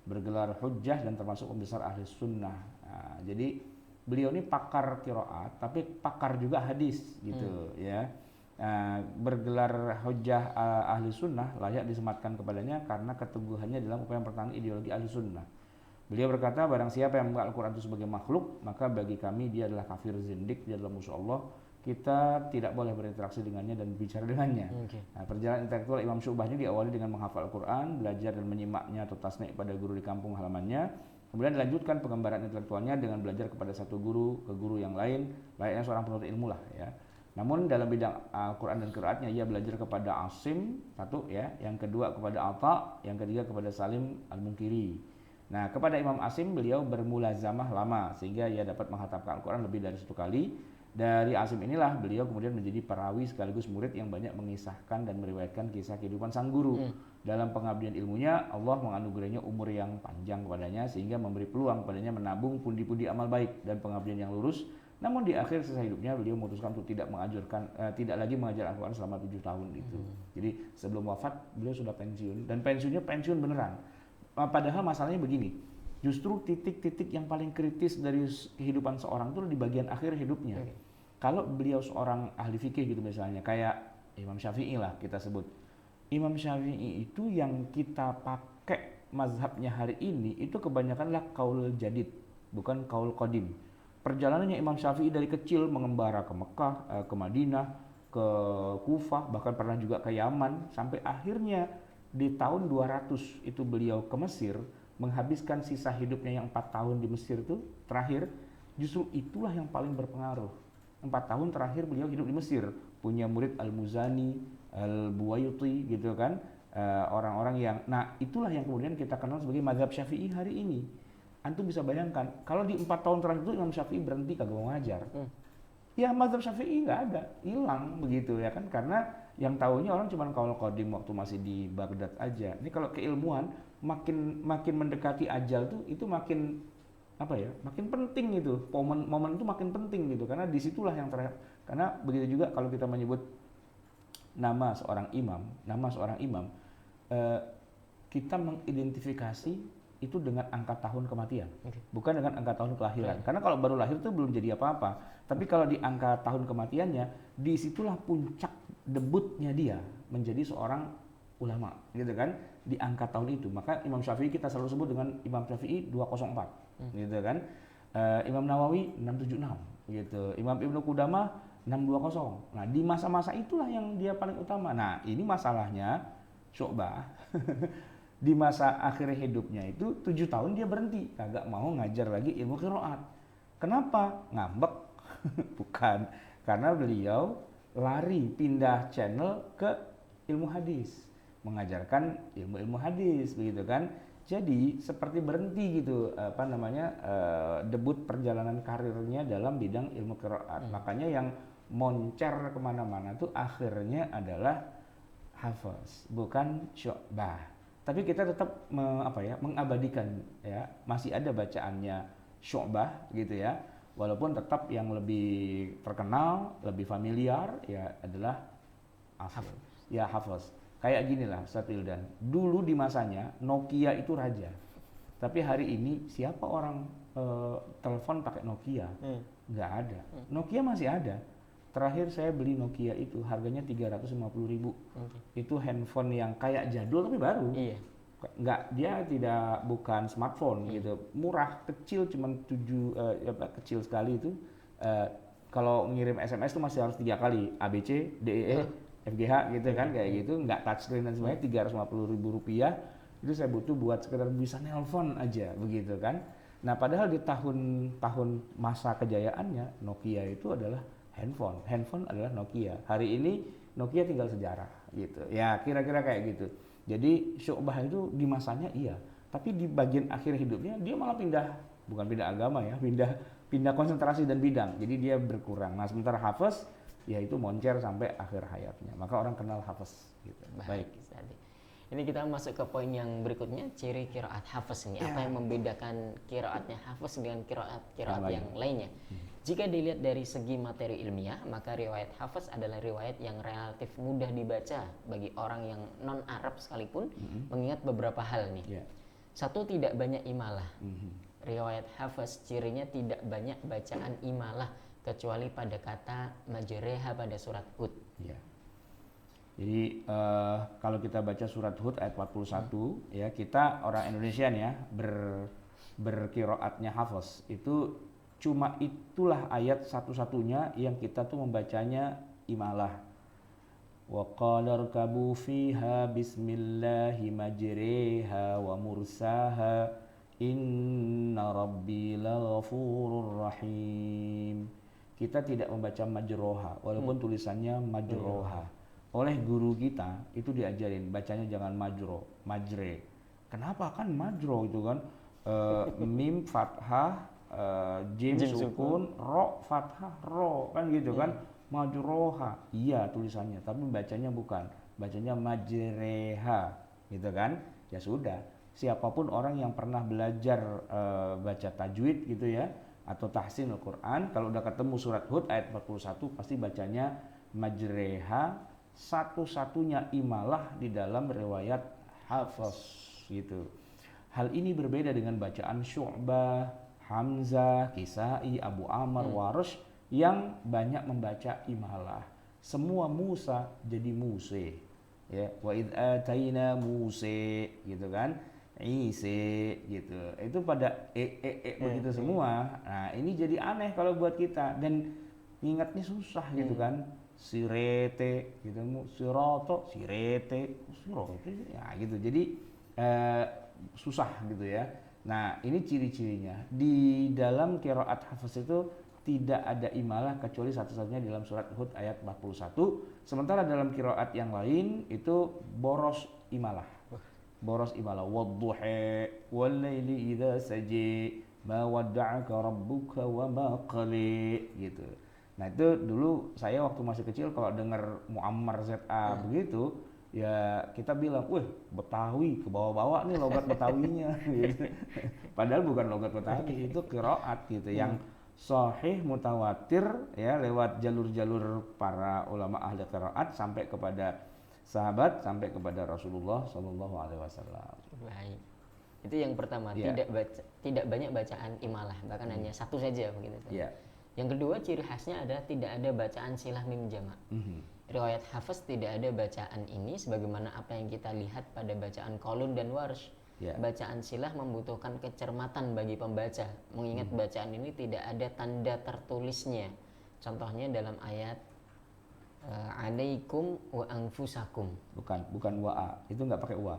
Bergelar hujjah dan termasuk pembesar ahli sunnah. Nah, jadi beliau ini pakar qiraat tapi pakar juga hadis gitu ya. Bergelar hujjah ahli sunnah layak disematkan kepadanya karena keteguhannya dalam upaya mempertahankan ideologi ahli sunnah. Beliau berkata, barang siapa yang menganggap Al-Quran itu sebagai makhluk, maka bagi kami dia adalah kafir zindik, dia adalah musuh Allah. Kita tidak boleh berinteraksi dengannya dan bicara dengannya. Nah, perjalanan intelektual Imam Syu'bah ini diawali dengan menghafal Al-Quran, belajar dan menyimaknya atau tasnik pada guru di kampung halamannya. Kemudian dilanjutkan pengembaraan intelektualnya dengan belajar kepada satu guru ke guru yang lain, layaknya seorang penuntut ilmu lah ya. Namun dalam bidang Al-Quran dan qiraatnya ia belajar kepada Asim satu ya, yang kedua kepada Atha, yang ketiga kepada Salim Al-Munkiri. Nah, kepada Imam Asim beliau bermulazamah lama sehingga ia dapat menghatamkan Al-Quran lebih dari 1 kali. Dari Asim inilah beliau kemudian menjadi perawi sekaligus murid yang banyak mengisahkan dan meriwayatkan kisah kehidupan sang guru. Dalam pengabdian ilmunya, Allah menganugerahinya umur yang panjang kepadanya sehingga memberi peluang kepadanya menabung pundi-pundi amal baik dan pengabdian yang lurus. Namun di akhir sisa hidupnya beliau memutuskan untuk tidak lagi mengajar Al-Quran selama 7 tahun itu. Jadi sebelum wafat beliau sudah pensiun dan pensiunnya pensiun beneran. Padahal masalahnya begini, justru titik-titik yang paling kritis dari kehidupan seorang itu di bagian akhir hidupnya. Kalau beliau seorang ahli fikih gitu misalnya, kayak Imam Syafi'i lah kita sebut. Imam Syafi'i itu yang kita pakai mazhabnya hari ini itu kebanyakanlah kaul jadid, bukan kaul qadim. Perjalanannya Imam Syafi'i dari kecil mengembara ke Mekah, ke Madinah, ke Kufah, bahkan pernah juga ke Yaman, sampai akhirnya di tahun 200 itu beliau ke Mesir, menghabiskan sisa hidupnya yang 4 tahun di Mesir itu terakhir, justru itulah yang paling berpengaruh. 4 tahun terakhir beliau hidup di Mesir, punya murid Al-Muzani, Al-Buwaiti gitu kan, orang-orang yang, nah itulah yang kemudian kita kenal sebagai mazhab Syafi'i hari ini. Antum bisa bayangkan, kalau di 4 tahun terakhir itu Imam Syafi'i berhenti kagak mau ngajar. Ya mazhab Syafi'i nggak ada, hilang begitu ya kan, karena yang tahunya orang cuma kaul qadim waktu masih di Baghdad aja. Ini kalau keilmuan makin mendekati ajal tuh itu makin apa ya? Makin penting itu. Momen itu makin penting gitu karena disitulah yang terakhir. Karena begitu juga kalau kita menyebut nama seorang imam, kita mengidentifikasi itu dengan angka tahun kematian, bukan dengan angka tahun kelahiran. Karena kalau baru lahir itu belum jadi apa-apa. Tapi kalau di angka tahun kematiannya, disitulah puncak debutnya dia menjadi seorang ulama, gitu kan? Di angka tahun itu. Maka Imam Syafi'i kita selalu sebut dengan Imam Syafi'i 204, gitu kan? Imam Nawawi 676, gitu. Imam Ibnu Qudamah 620. Nah, di masa-masa itulah yang dia paling utama. Nah, ini masalahnya Syu'bah. Di masa akhir hidupnya itu 7 tahun dia berhenti, kagak mau ngajar lagi ilmu qiraat. Kenapa? Ngambek? Bukan, karena beliau lari pindah channel ke ilmu hadis, mengajarkan ilmu-ilmu hadis begitu kan. Jadi seperti berhenti gitu debut perjalanan karirnya dalam bidang ilmu qiraat. Makanya yang moncer kemana-mana tuh akhirnya adalah Hafiz, bukan Syu'bah. Tapi kita tetap mengabadikan ya, masih ada bacaannya Syu'bah gitu ya. Walaupun tetap yang lebih terkenal, lebih familiar ya adalah Hafiz. Ya Hafiz. Kayak gini lah Ustaz Wildan. Dulu di masanya Nokia itu raja. Tapi hari ini siapa orang telepon pakai Nokia? Nggak ada. Nokia masih ada. Terakhir saya beli Nokia itu harganya 350.000. Itu handphone yang kayak jadul tapi baru. Iya. Bukan smartphone gitu. Murah, kecil cuman kecil sekali itu. Kalau ngirim SMS itu masih harus 3 kali, ABC, DEE, FGH gitu kan kayak gitu, nggak touchscreen dan semuanya. 350.000 rupiah. Itu saya butuh buat sekedar bisa nelpon aja begitu kan. Nah, padahal di tahun-tahun masa kejayaannya Nokia itu adalah Handphone adalah Nokia. Hari ini Nokia tinggal sejarah gitu. Ya kira-kira kayak gitu. Jadi Syu'bah itu di masanya iya, tapi di bagian akhir hidupnya dia malah bukan pindah agama ya, pindah konsentrasi dan bidang. Jadi dia berkurang. Nah sementara Hafiz ya itu moncer sampai akhir hayatnya. Maka orang kenal Hafiz gitu. Baik. Ini kita masuk ke poin yang berikutnya, ciri qiraat Hafiz ini. Apa yang membedakan qiraatnya Hafiz dengan qiraat yang lainnya? Jika dilihat dari segi materi ilmiah, maka riwayat Hafiz adalah riwayat yang relatif mudah dibaca bagi orang yang non-Arab sekalipun, mengingat beberapa hal nih. Satu, tidak banyak imalah. Riwayat Hafiz cirinya tidak banyak bacaan imalah kecuali pada kata majreha pada surat Hud. Jadi kalau kita baca surat Hud ayat 41 ya, kita orang Indonesia nih ya berqiraatnya Hafiz itu cuma itulah ayat satu-satunya yang kita tuh membacanya imalah. Wa qala rkabu fiha bismillahi majriha wa mursaha inna rabbi laghafurur rahim. Kita tidak membaca majroha walaupun tulisannya majroha. Oleh guru kita itu diajarin bacanya jangan majre. Kenapa? Kan majro itu kan mim fathah, jim sukun, ro fathah, ro kan gitu kan, majroha. Iya tulisannya, tapi bacanya bukan, bacanya majreha, gitu kan? Ya sudah, siapapun orang yang pernah belajar baca tajwid gitu ya, atau tahsin Al-Quran, kalau udah ketemu surat Hud ayat 41 pasti bacanya majreha. Satu-satunya imalah di dalam riwayat Hafiz gitu. Hal ini berbeda dengan bacaan Syu'bah, Hamzah, Kisai, Abu Amr, Warsh yang banyak membaca imalah. Semua Musa jadi Muse. Ya, wa id ataina Muse gitu kan. Ise gitu. Itu pada begitu semua. Nah, ini jadi aneh kalau buat kita dan ingatnya susah gitu kan. Sirete gitu, siroto, sirete, ya gitu. Jadi susah gitu ya. Nah ini ciri-cirinya di dalam qiraat Hafiz itu tidak ada imalah kecuali satu-satunya dalam surat Hud ayat 41. Sementara dalam qiraat yang lain itu boros imalah. Wadduha wallaili idza saji ma wadda'aka rabbuka wa ma qali gitu. Nah itu dulu saya waktu masih kecil kalau dengar Muammar ZA begitu ya kita bilang, wih Betawi ke bawah-bawah nih logat Betawinya gitu. Padahal bukan logat Betawi, itu qiraat gitu yang sahih mutawatir ya lewat jalur-jalur para ulama ahli qiraat sampai kepada sahabat sampai kepada Rasulullah SAW. Baik. Itu yang pertama, tidak banyak bacaan imalah, bahkan hanya satu saja begitu. Yang kedua, ciri khasnya adalah tidak ada bacaan silah mim jamak. Riwayat Hafiz tidak ada bacaan ini sebagaimana apa yang kita lihat pada bacaan Qalun dan Warsh. Bacaan silah membutuhkan kecermatan bagi pembaca, mengingat bacaan ini tidak ada tanda tertulisnya. Contohnya dalam ayat alaikum wa anfusakum. Bukan wa, itu nggak pakai wa.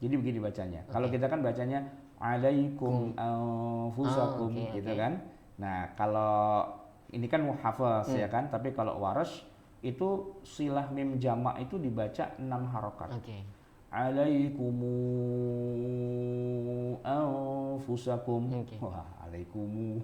Jadi begini bacanya. Kalau kita kan bacanya alaikum anfusakum gitu kan. Nah kalau ini kan Hafiz ya kan, tapi kalau Warsh itu silah mim jamak itu dibaca 6 harokat. Alaikumu anfusakum. Wah, alaikumu.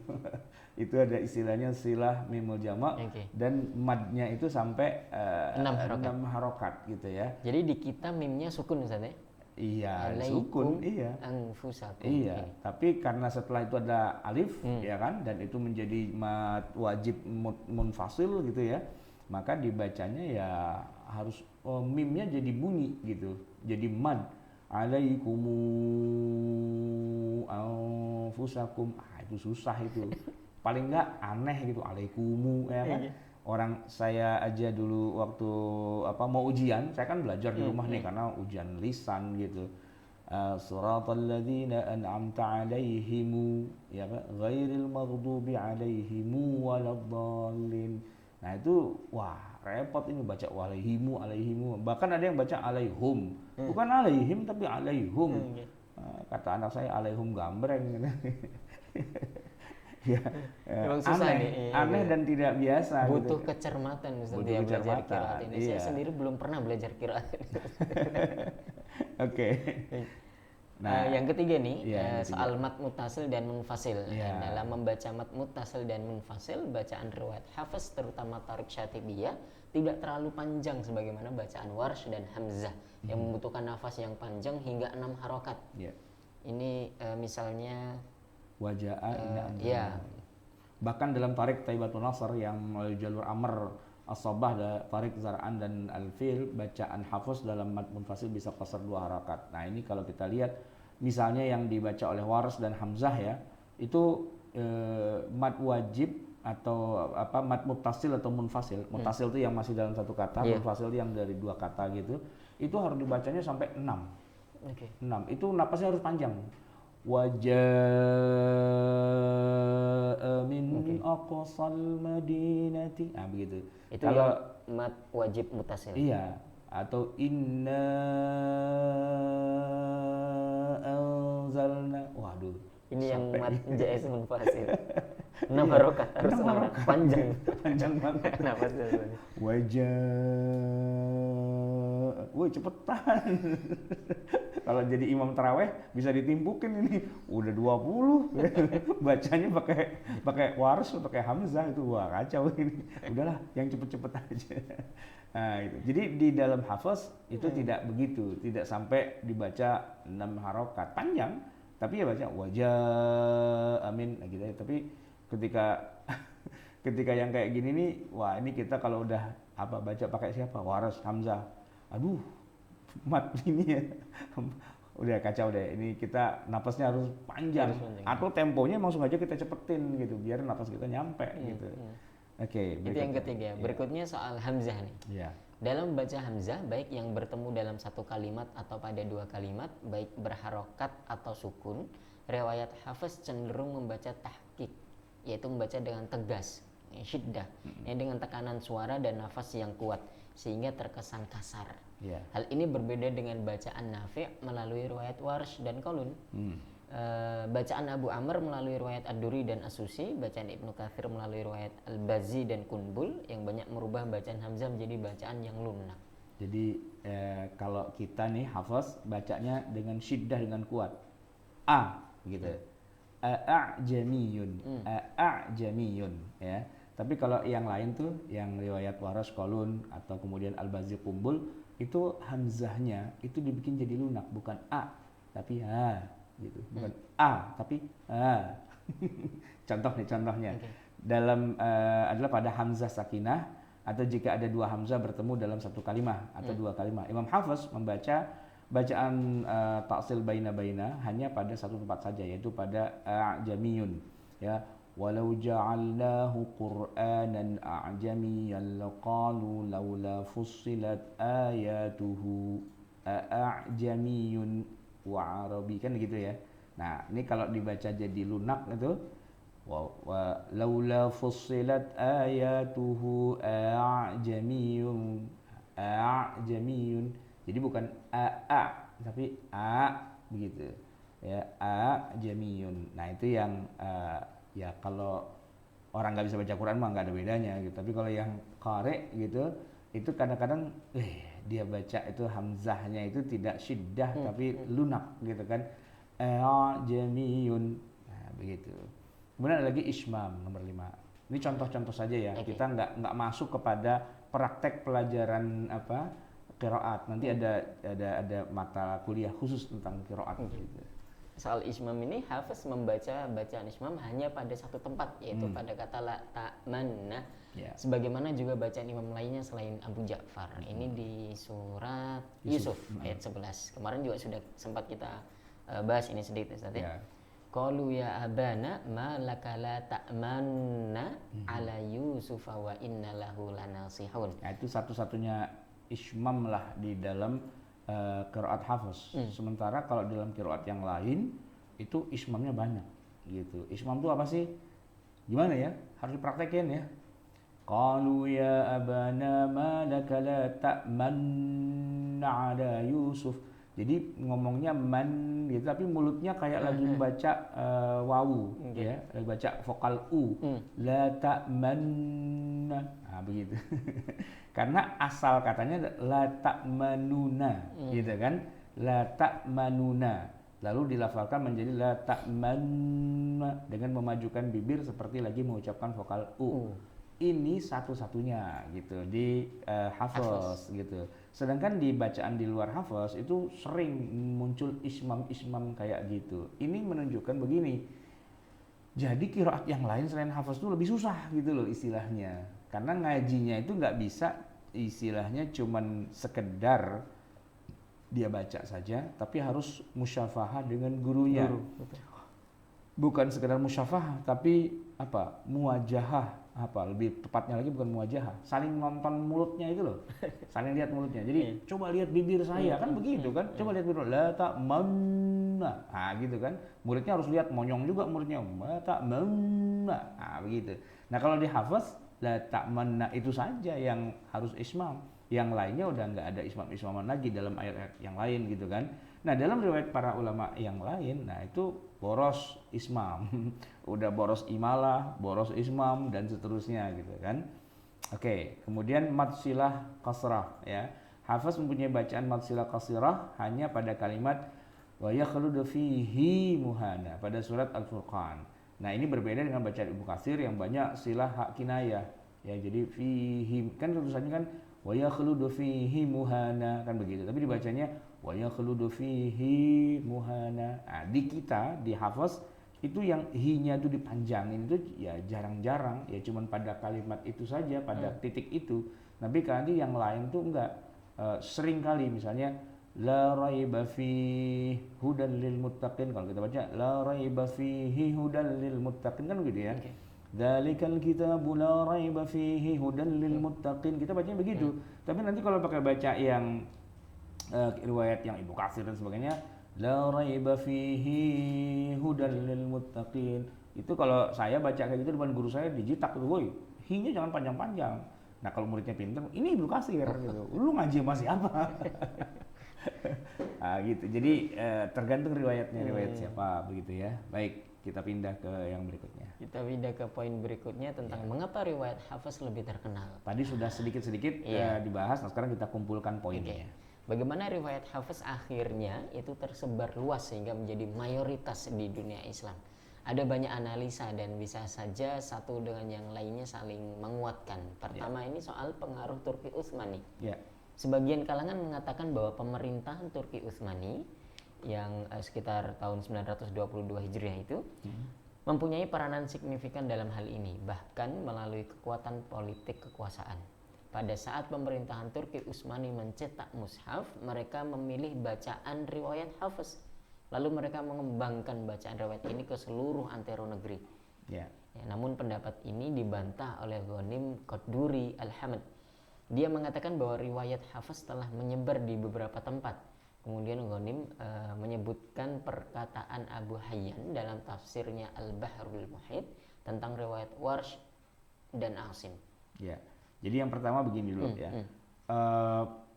Itu ada istilahnya silah mimul jamak dan madnya itu sampai 6 harokat gitu ya. Jadi di kita mimnya sukun Ustaz ya? Iya, sukun, iya. Anfusakum. Iya, tapi karena setelah itu ada alif ya kan, dan itu menjadi mad wajib munfasil gitu ya, maka dibacanya ya harus mimnya jadi bunyi gitu, jadi mad. Alaikumu anfusakum. Itu susah itu. Paling enggak aneh gitu, alaikumu ya kan. Orang saya aja dulu waktu mau ujian, saya kan belajar di rumah nih karena ujian lisan gitu. Suratal ladzina an'amta 'alaihim ya kan, ghairil maghdubi 'alaihim waladdallin. Nah itu wah repot ini baca alaihimu. Bahkan ada yang baca alaihum. Bukan alaihim tapi alaihum. Kata anak saya alaihum gambreng gitu. Ya, Memang susah aneh, nih, iya, aneh iya. dan tidak biasa Butuh gitu. kecermatan Ustaz Butuh ya belajar kecermatan, qiraat ini. Saya iya. sendiri belum pernah belajar qiraat. Oke. Nah, Yang ketiga nih, iya yang ketiga. soal mad muttasil dan munfasil. Iya. Dalam membaca mad muttasil dan munfasil, bacaan riwayat Hafiz terutama Tariq Syatibiyah tidak terlalu panjang sebagaimana bacaan Warsh dan Hamzah yang membutuhkan nafas yang panjang hingga 6 harokat. Iya. Ini misalnya Waja'a inna ya, bahkan dalam tarik Taibatun Nasr yang melalui jalur Amr As-Sabah, tarik Zar'an dan Al-Fil, bacaan Hafs dalam mad munfasil bisa qasar 2 harakat. Nah ini kalau kita lihat misalnya yang dibaca oleh Waras dan Hamzah ya, itu mad wajib atau apa mad muttasil atau munfasil. Muttasil itu yang masih dalam satu kata, munfasil itu yang dari 2 kata gitu. Itu harus dibacanya sampai 6. Oke. 6. Itu napasnya harus panjang. Waja'a min aqsal madinati. Nah, begitu. Itu Kalau yang mad wajib muttasil. iya, atau inna anzalna. Waduh. Ini yang sampai mad JS munfasil. 6 harokat harus 6 harokat. Panjang. panjang banget. Nafasnya soalnya. Woi cepetan. Kalau jadi imam taraweh bisa ditimpukin ini. Udah 20. Bacanya pakai Waras, pakai Hamzah itu wah kacau ini. Udahlah yang cepet-cepet aja. Nah, itu. Jadi di dalam hafaz itu tidak begitu, tidak sampai dibaca 6 harokat. Panjang, tapi ya baca wajah amin nah gitu ya. Tapi ketika yang kayak gini nih, wah ini kita kalau udah apa baca pakai siapa? Waras, Hamzah. Aduh, mat ini ya. Udah kacau deh. Ini kita napasnya harus panjang. Atau temponya langsung aja kita cepetin gitu, biar napas kita nyampe gitu. Oke, Itu yang ketiga. Berikutnya soal Hamzah nih. Iya. Dalam membaca Hamzah, baik yang bertemu dalam satu kalimat atau pada 2 kalimat, baik berharokat atau sukun, riwayat Hafiz cenderung membaca tahqiq, yaitu membaca dengan tegas, syiddah, dengan tekanan suara dan nafas yang kuat, sehingga terkesan kasar. Iya. Hal ini berbeda dengan bacaan Nafi' melalui riwayat Warsh dan Qalun. Bacaan Abu Amr melalui riwayat Ad-Duri dan As-Susi, bacaan Ibnu Katsir melalui riwayat Al-Bazi dan Kunbul yang banyak merubah bacaan Hamzah menjadi bacaan yang lunak. Jadi kalau kita nih hafaz bacanya dengan syiddah, dengan kuat. A gitu. A'jamiyun. A'jamiyun ya. Tapi kalau yang lain tuh yang riwayat Waras Qalun atau kemudian Al-Bazi Kumbul itu hamzahnya itu dibikin jadi lunak, bukan a tapi ha gitu. Bukan a tapi ha. Contohnya. Dalam adalah pada hamzah sakinah atau jika ada 2 hamzah bertemu dalam satu kalimah atau 2 kalimah. Imam Hafiz membaca bacaan taksil baina hanya pada satu tempat saja, yaitu pada a'jamiyun ya. Walau ja'alnahu Qur'anan a'jamiyyan laqalu laula fussilat ayatuhu a'jamiyyun wa arabi, kan gitu ya. Nah, ini kalau dibaca jadi lunak itu wa laula fussilat ayatuhu a'jamiyyun. Jadi bukan tapi begitu. Ya, a'jamiyyun. Nah, itu yang ya kalau orang nggak bisa baca Quran mah nggak ada bedanya gitu. Tapi kalau yang qari gitu, itu kadang-kadang dia baca itu hamzahnya itu tidak syiddah tapi lunak gitu kan. Jamiyun. Nah, begitu. Kemudian ada lagi ismam nomor 5. Ini contoh-contoh saja ya. Kita nggak masuk kepada praktek pelajaran apa qiraat. Nanti ada mata kuliah khusus tentang qiraat gitu. Soal ismam ini Hafiz membaca bacaan ismam hanya pada satu tempat, yaitu pada kata la ta'manna. Sebagaimana juga bacaan imam lainnya selain Abu Ja'far. Ini di surat Yusuf ayat 11. Kemarin juga sudah sempat kita bahas ini sedikit Ustaz ya. Qalu ya abana ma laka la ta'manna ala Yusufa wa inna lahu lanasihun. Nah, itu satu-satunya ismam lah di dalam qiraat Hafiz. Sementara kalau dalam qiraat yang lain itu ismamnya banyak gitu. Ismam itu apa sih? Gimana ya? Harus dipraktekin ya. Qalu ya abana ma laka la ta'manna ala Yusuf. Jadi ngomongnya man gitu, tapi mulutnya kayak lagi membaca wawu, ya, lagi baca vokal u. La ta'manna, nah begitu. Karena asal katanya la ta'manuna, gitu kan? La ta'manuna. Lalu dilafalkan menjadi la ta'manna dengan memajukan bibir seperti lagi mengucapkan vokal u. Ini satu-satunya gitu di hafaz gitu. Sedangkan di bacaan di luar hafaz itu sering muncul ismam kayak gitu. Ini menunjukkan begini. Jadi qiraat yang lain selain hafaz itu lebih susah gitu loh istilahnya. Karena ngajinya itu nggak bisa istilahnya cuman sekedar dia baca saja, tapi harus musyafahah dengan gurunya. Bukan sekedar musyafahah, tapi apa? Muwajahah. Apa lebih tepatnya lagi bukan muwajahah, saling nonton mulutnya itu loh, saling lihat mulutnya. Jadi coba lihat bibir saya, kan begitu kan, coba lihat bibir, la ta'manna, nah gitu kan, muridnya harus lihat, monyong juga muridnya, la ta'manna, nah begitu. Nah kalau dihafaz la ta'manna itu saja yang harus ismam, yang lainnya udah nggak ada ismaman lagi dalam ayat-ayat yang lain gitu kan. Nah dalam riwayat para ulama yang lain, nah itu boros ismam, udah boros imalah, boros ismam dan seterusnya gitu kan. Oke, kemudian mad silah kasrah ya. Hafaz mempunyai bacaan mad silah kasrah hanya pada kalimat wa yakhludu fihi muhana pada surat Al-Furqan. Nah ini berbeda dengan bacaan Ibnu Katsir yang banyak silah hak kinayah ya. Jadi fihi kan tulisannya kan wa yakhludu fihi muhana kan begitu, tapi dibacanya wa yakhludu fihi muhana. Nah, di kita di hafaz itu yang hi-nya itu dipanjangin itu ya jarang-jarang, ya cuman pada kalimat itu saja, pada titik itu. Tapi nanti yang lain tuh enggak, sering kali misalnya la raiba fihi hudan lil muttaqin, kalau kita baca la raiba fihi hudan lil muttaqin kan gitu ya. Dzalikal kitabu la raiba fihi hudan lil muttaqin, kita bacanya begitu. Tapi nanti kalau pakai baca yang riwayat yang Ibnu Katsir dan sebagainya, la raiba fihi hudan lil muttaqin, itu kalau saya baca kayak gitu depan guru saya dijitak tuh, woi hi-nya jangan panjang-panjang. Nah kalau muridnya pinter, ini Ibnu Katsir gitu, lu ngaji sama siapa? Nah gitu, jadi tergantung riwayatnya, riwayat siapa begitu ya. Baik, kita pindah ke yang berikutnya. Kita pindah ke poin berikutnya tentang mengapa riwayat hafaz lebih terkenal. Tadi sudah sedikit-sedikit dibahas, nah sekarang kita kumpulkan poinnya. Bagaimana riwayat hafaz akhirnya itu tersebar luas sehingga menjadi mayoritas di dunia Islam. Ada banyak analisa dan bisa saja satu dengan yang lainnya saling menguatkan. Pertama ini soal pengaruh Turki Utsmani. Sebagian kalangan mengatakan bahwa pemerintahan Turki Utsmani yang sekitar tahun 922 Hijriah itu mempunyai peranan signifikan dalam hal ini, bahkan melalui kekuatan politik kekuasaan. Pada saat pemerintahan Turki Utsmani mencetak mushaf, mereka memilih bacaan riwayat hafaz. Lalu mereka mengembangkan bacaan riwayat ini ke seluruh antero negeri. Namun pendapat ini dibantah oleh Ghanim Qadduri Al-Hamad. Dia mengatakan bahwa riwayat hafaz telah menyebar di beberapa tempat. Kemudian Ghanim menyebutkan perkataan Abu Hayyan dalam tafsirnya Al-Bahrul Muhit tentang riwayat Warsh dan Asim. Jadi yang pertama begini dulu ya.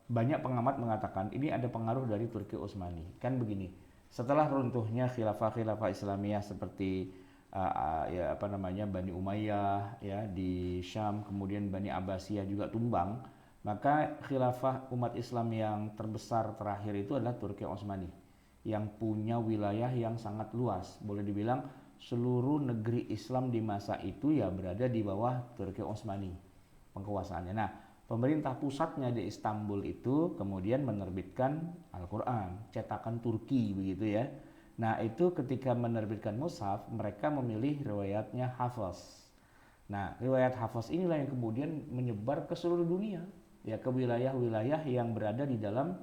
Banyak pengamat mengatakan ini ada pengaruh dari Turki Utsmani. Kan begini, setelah runtuhnya khilafah Islamiyah seperti Bani Umayyah ya di Syam, kemudian Bani Abbasiyah juga tumbang, maka khilafah umat Islam yang terbesar terakhir itu adalah Turki Utsmani yang punya wilayah yang sangat luas. Boleh dibilang seluruh negeri Islam di masa itu ya berada di bawah Turki Utsmani pengkuasaannya. Nah, pemerintah pusatnya di Istanbul itu kemudian menerbitkan Al-Quran, cetakan Turki begitu ya. Nah, itu ketika menerbitkan mushaf, mereka memilih riwayatnya hafaz. Nah, riwayat hafaz inilah yang kemudian menyebar ke seluruh dunia, ya ke wilayah-wilayah yang berada di dalam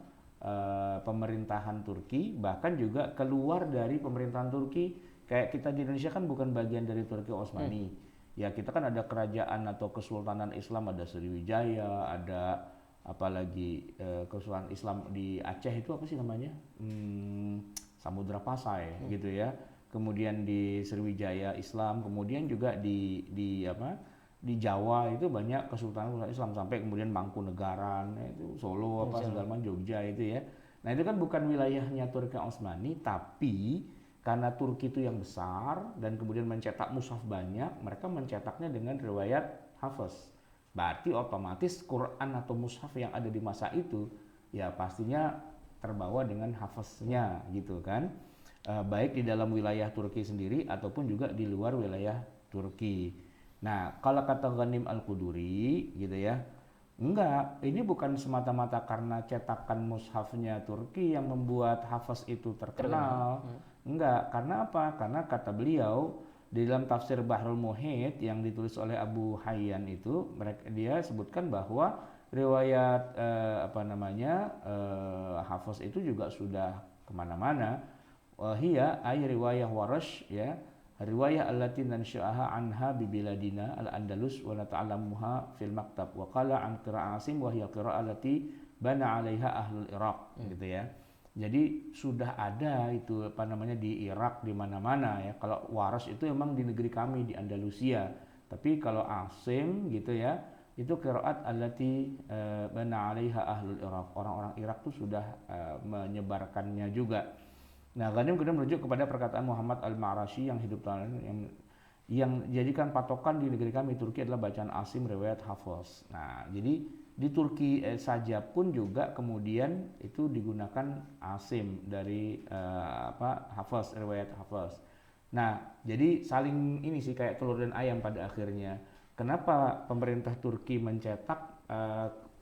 pemerintahan Turki, bahkan juga keluar dari pemerintahan Turki. Kayak kita di Indonesia kan bukan bagian dari Turki Utsmani. Ya kita kan ada kerajaan atau kesultanan Islam, ada Sriwijaya, ada apalagi kesultanan Islam di Aceh itu apa sih namanya? Samudra Pasai gitu ya. Kemudian di Sriwijaya Islam, kemudian juga di Jawa itu banyak kesultanan Islam sampai kemudian Mangkunegaran itu Solo apa segala macam Jogja itu ya. Nah itu kan bukan wilayahnya Turki Utsmani, tapi karena Turki itu yang besar dan kemudian mencetak mushaf banyak, mereka mencetaknya dengan riwayat Hafs. Berarti otomatis Quran atau mushaf yang ada di masa itu ya pastinya terbawa dengan hafaznya gitu kan. Baik di dalam wilayah Turki sendiri ataupun juga di luar wilayah Turki. Nah, kalau kata Ghanim Al-Quduri gitu ya, enggak, ini bukan semata-mata karena cetakan mushafnya Turki yang membuat hafaz itu terkenal. Enggak, karena apa? Karena kata beliau di dalam tafsir Bahrul Muhit yang ditulis oleh Abu Hayyan itu, dia sebutkan bahwa riwayat hafaz itu juga sudah kemana-mana. Hiya ay riwayah Warash ya, riwayah allati nansya'aha anha bibiladina al-Andalus wa nata'alamuha fil maktab wa qala an qira'ah Asim wa hiya qira'ah allati bana 'alaiha ahlul Iraq gitu ya. Jadi sudah ada itu di Irak di mana-mana ya. Kalau Warash itu memang di negeri kami di Andalusia. Tapi kalau Asim gitu ya, itu qiraat allati bana 'alaiha ahlul Iraq. Orang-orang Irak itu sudah menyebarkannya juga. Nah, Ghanim kemudian merujuk kepada perkataan Muhammad Al-Ma'rashi yang hidup tahun yang jadikan patokan di negeri kami Turki adalah bacaan Asim riwayat Hafs. Nah, jadi di Turki saja pun juga kemudian itu digunakan Asim dari Hafs, riwayat Hafs. Nah, jadi saling ini sih kayak telur dan ayam pada akhirnya. Kenapa pemerintah Turki mencetak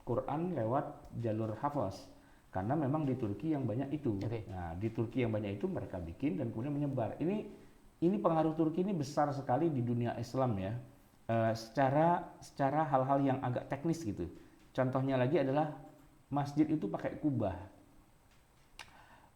Quran lewat jalur Hafs? Karena memang di Turki yang banyak itu. Okay. Nah, di Turki yang banyak itu mereka bikin dan kemudian menyebar. Ini pengaruh Turki ini besar sekali di dunia Islam ya. Secara hal-hal yang agak teknis gitu. Contohnya lagi adalah masjid itu pakai kubah.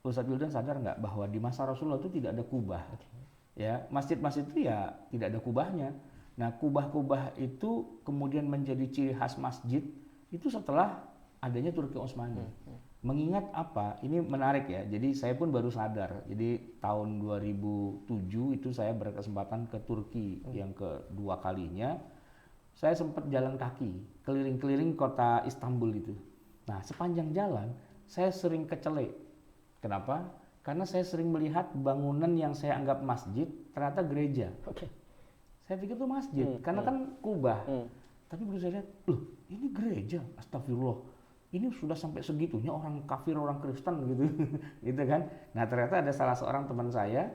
Ustadz Wildan sadar nggak bahwa di masa Rasulullah itu tidak ada kubah? Okay. Ya, masjid-masjid itu ya tidak ada kubahnya. Nah, kubah-kubah itu kemudian menjadi ciri khas masjid itu setelah adanya Turki Utsmani. Mengingat apa? Ini menarik ya. Jadi saya pun baru sadar. Jadi tahun 2007 itu saya berkesempatan ke Turki yang kedua kalinya. Saya sempat jalan kaki keliling-keliling kota Istanbul itu. Nah, sepanjang jalan saya sering kecelek. Kenapa? Karena saya sering melihat bangunan yang saya anggap masjid ternyata gereja. Okay. Saya pikir itu masjid karena kan kubah. Tapi begitu saya lihat, loh, ini gereja. Astagfirullah. Ini sudah sampai segitunya orang kafir, orang Kristen gitu, gitu kan? Nah ternyata ada salah seorang teman saya,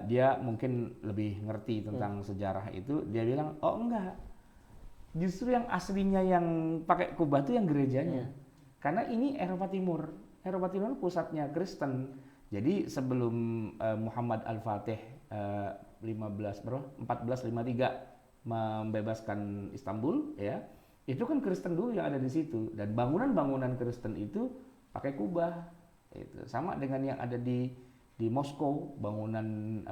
dia mungkin lebih ngerti tentang sejarah itu. Dia bilang, oh enggak, justru yang aslinya yang pakai kubah itu yang gerejanya, karena ini Eropa Timur pusatnya Kristen. Jadi sebelum Muhammad Al-Fatih 1453 membebaskan Istanbul, ya. Itu kan Kristen dulu yang ada di situ, dan bangunan-bangunan Kristen itu pakai kubah. Itu sama dengan yang ada di Moskow, bangunan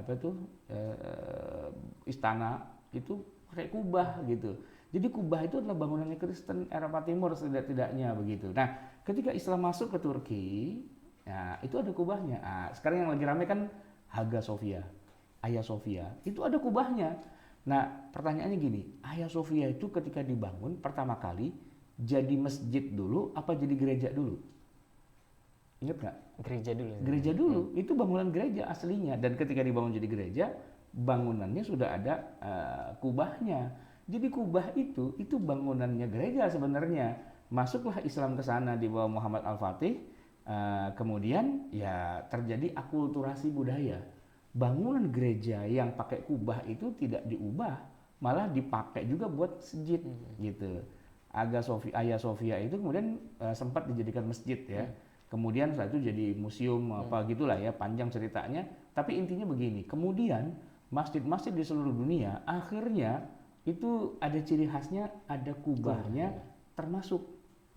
istana itu pakai kubah gitu. Jadi kubah itu adalah bangunannya Kristen Eropa Timur setidak-tidaknya begitu. Nah, ketika Islam masuk ke Turki, ya itu ada kubahnya. Nah, sekarang yang lagi rame kan Hagia Sophia, itu ada kubahnya. Nah, pertanyaannya gini, Hagia Sophia itu ketika dibangun pertama kali jadi masjid dulu apa jadi gereja dulu? Ingat nggak? Gereja dulu. Gereja dulu, itu bangunan gereja aslinya. Dan ketika dibangun jadi gereja, bangunannya sudah ada kubahnya. Jadi kubah itu bangunannya gereja sebenarnya. Masuklah Islam ke sana di bawah Muhammad Al-Fatih, kemudian ya terjadi akulturasi budaya. Bangunan gereja yang pakai kubah itu tidak diubah, malah dipakai juga buat masjid gitu. Hagia Sophia itu kemudian sempat dijadikan masjid ya. Kemudian setelah itu jadi museum apa gitulah ya, panjang ceritanya. Tapi intinya begini, kemudian masjid-masjid di seluruh dunia akhirnya itu ada ciri khasnya, ada kubahnya, termasuk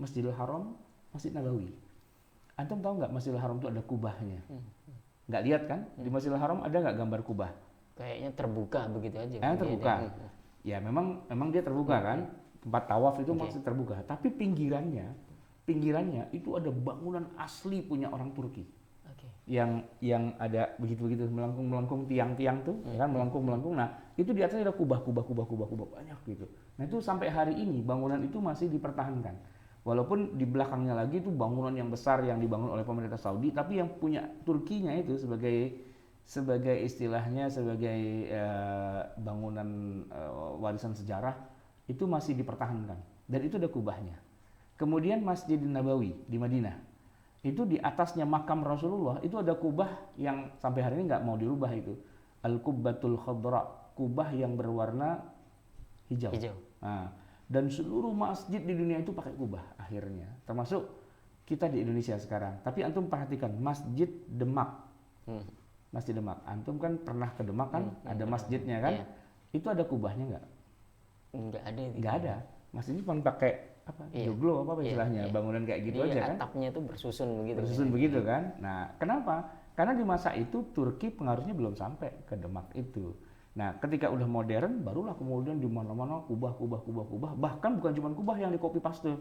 Masjidil Haram, Masjid Nabawi. Antum tahu nggak Masjidil Haram itu ada kubahnya? Nggak lihat kan? Di Masjidil Haram ada nggak gambar kubah? Kayaknya terbuka begitu aja. Terbuka. Ya memang dia terbuka kan? Tempat tawaf itu masih terbuka. Tapi pinggirannya itu ada bangunan asli punya orang Turki. Yang ada begitu-begitu melengkung tiang-tiang tuh, kan melengkung. Nah, itu di atasnya ada kubah banyak gitu. Nah, itu sampai hari ini bangunan itu masih dipertahankan. Walaupun di belakangnya lagi itu bangunan yang besar yang dibangun oleh pemerintah Saudi, tapi yang punya Turkinya itu sebagai istilahnya sebagai bangunan warisan sejarah itu masih dipertahankan dan itu ada kubahnya. Kemudian Masjid Nabawi di Madinah itu di atasnya makam Rasulullah itu ada kubah yang sampai hari ini nggak mau dirubah itu, Al-Qubbatul Khadra, kubah yang berwarna hijau. Nah, dan seluruh masjid di dunia itu pakai kubah akhirnya, termasuk kita di Indonesia sekarang. Tapi antum perhatikan Masjid Demak. Masjid Demak, antum kan pernah ke Demak kan, ada masjidnya kan? Iya. Itu ada kubahnya nggak? Nggak ada. Nggak ada. Masjidnya cuma pakai apa? Iya. Joglo apa Iya, istilahnya, iya. bangunan kayak gitu Jadi aja kan? atapnya tuh bersusun begitu. Bersusun begitu kan? Nah, kenapa? Karena di masa itu Turki pengaruhnya belum sampai ke Demak itu. Nah, ketika udah modern, barulah kemudian di mana-mana kubah, bahkan bukan cuma kubah yang di copy paste.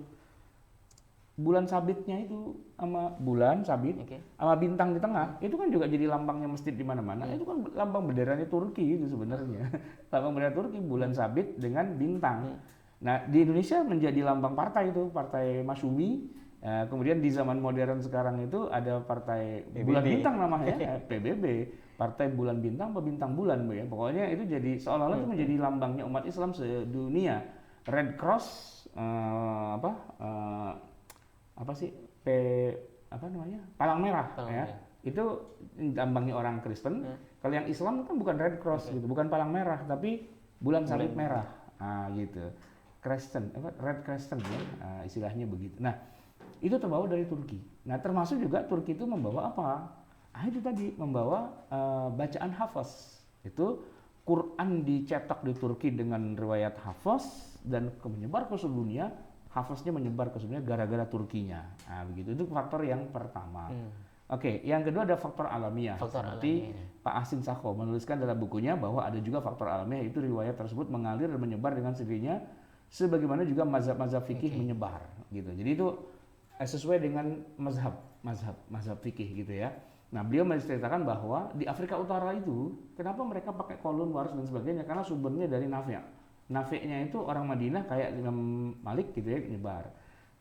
Bulan sabitnya itu sama bulan sabit, sama bintang di tengah, itu kan juga jadi lambangnya masjid di mana-mana. Itu kan lambang benderanya Turki itu sebenarnya. Lambang bendera Turki, bulan sabit dengan bintang. Nah, di Indonesia menjadi lambang partai itu, Partai Masyumi. Kemudian di zaman modern sekarang itu ada Partai Bulan Bintang namanya, PBB. Partai Bulan Bintang atau Bintang Bulan, ya. Pokoknya itu jadi seolah-olah itu menjadi lambangnya umat Islam sedunia. Red Cross apa sih apa namanya, palang merah ya. Itu lambangnya orang Kristen. Kalau yang Islam kan bukan Red Cross gitu, bukan palang merah tapi bulan salib merah. Gitu. Kristen, Red Crescent ya, istilahnya begitu. Nah, itu terbawa dari Turki. Nah, termasuk juga Turki itu membawa apa? Itu tadi membawa bacaan Hafaz. Itu Quran dicetak di Turki dengan riwayat Hafaz dan menyebar ke seluruh dunia. Hafaznya menyebar ke seluruh dunia gara-gara Turkinya. Begitu. Itu faktor yang pertama. Oke, yang kedua ada faktor alamiah. Seperti Pak Asin Sakho menuliskan dalam bukunya bahwa ada juga faktor alamiah, itu riwayat tersebut mengalir dan menyebar dengan sendirinya, sebagaimana juga mazhab-mazhab fikih menyebar. Gitu. Jadi itu sesuai dengan mazhab fikih gitu ya. Nah, beliau menceritakan bahwa di Afrika Utara itu kenapa mereka pakai kolon waras dan sebagainya, karena sumbernya dari Nafi'-nya itu orang Madinah kayak Imam Malik gitu ya, nyebar.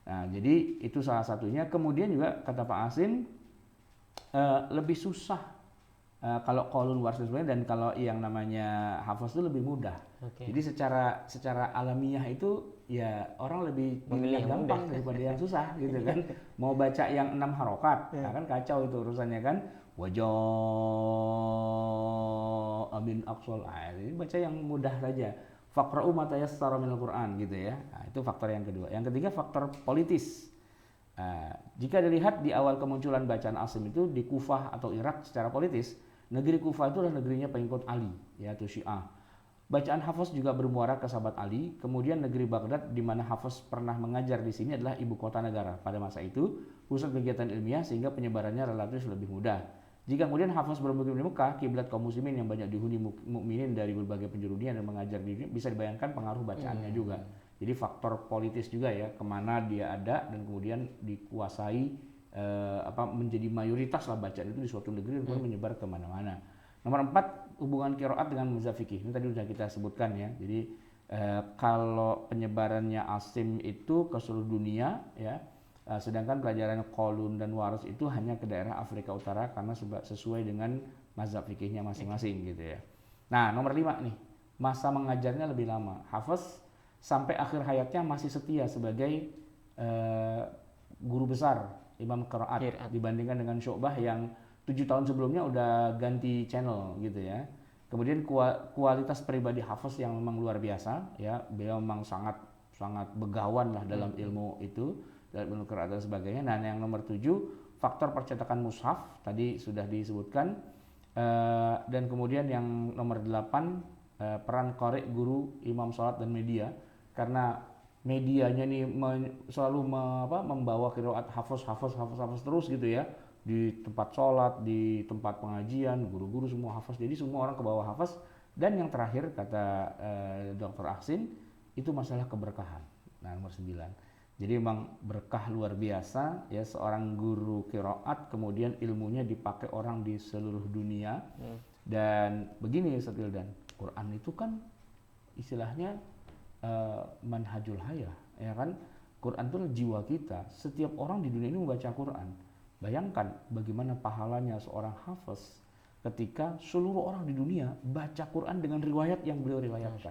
Nah, jadi itu salah satunya. Kemudian juga kata Pak Asin lebih susah kalau kolon waras dan sebagainya, dan kalau yang namanya hafaz itu lebih mudah. Jadi secara alamiah itu ya orang lebih memilih yang gampang daripada yang susah gitu kan. Mau baca yang 6 harokat, nah kan kacau itu urusannya kan. Wajah amin aqsal, ini baca yang mudah saja. Faqra'u ma tayassara minal Qur'an gitu ya. Nah, itu faktor yang kedua. Yang ketiga faktor politis. Jika dilihat di awal kemunculan bacaan Asim itu di Kufah atau Irak secara politis, negeri Kufah itu adalah negerinya pengikut Ali, yaitu Syiah. Bacaan Hafaz juga bermuara ke sahabat Ali. Kemudian negeri Baghdad di mana Hafaz pernah mengajar di sini adalah ibu kota negara pada masa itu, pusat kegiatan ilmiah, sehingga penyebarannya relatif lebih mudah. Jika kemudian Hafaz bermukim di Mekah, kiblat kaum muslimin yang banyak dihuni mukminin dari berbagai penjuru dunia dan mengajar di dunia, bisa dibayangkan pengaruh bacaannya juga. Jadi faktor politis juga ya, kemana dia ada dan kemudian dikuasai menjadi mayoritas lah bacaan itu di suatu negeri dan kemudian menyebar kemana-mana. Nomor 4, hubungan qiraat dengan mazhab fikih. Ini tadi sudah kita sebutkan ya. Jadi kalau penyebarannya Asim itu ke seluruh dunia ya, sedangkan pelajaran kolun dan waras itu hanya ke daerah Afrika Utara karena sesuai dengan mazhab fikihnya masing-masing gitu ya. Nah, nomor 5 nih, masa mengajarnya lebih lama. Hafaz sampai akhir hayatnya masih setia sebagai guru besar imam qiraat dibandingkan dengan Syu'bah yang 7 tahun sebelumnya udah ganti channel gitu ya. Kemudian kualitas pribadi Hafaz yang memang luar biasa ya, beliau memang sangat begawan lah dalam ilmu itu, dalam ilmu qiraat dan sebagainya. Dan yang nomor 7, faktor percetakan mushaf tadi sudah disebutkan. Dan kemudian yang nomor 8, peran qari, guru, imam sholat dan media, karena medianya nih selalu membawa qiraat Hafaz terus gitu ya. Di tempat sholat, di tempat pengajian, guru-guru semua hafaz. Jadi semua orang ke bawah hafaz. Dan yang terakhir kata Dr. Aksin itu masalah keberkahan. Nah, nomor 9. Jadi memang berkah luar biasa ya, seorang guru qiraat kemudian ilmunya dipakai orang di seluruh dunia. Dan begini Ustaz Wildan, Quran itu kan istilahnya manhajul hayah ya kan, Quran itu adalah jiwa kita. Setiap orang di dunia ini membaca Quran. Bayangkan bagaimana pahalanya seorang hafiz ketika seluruh orang di dunia baca Quran dengan riwayat yang beliau riwayatkan.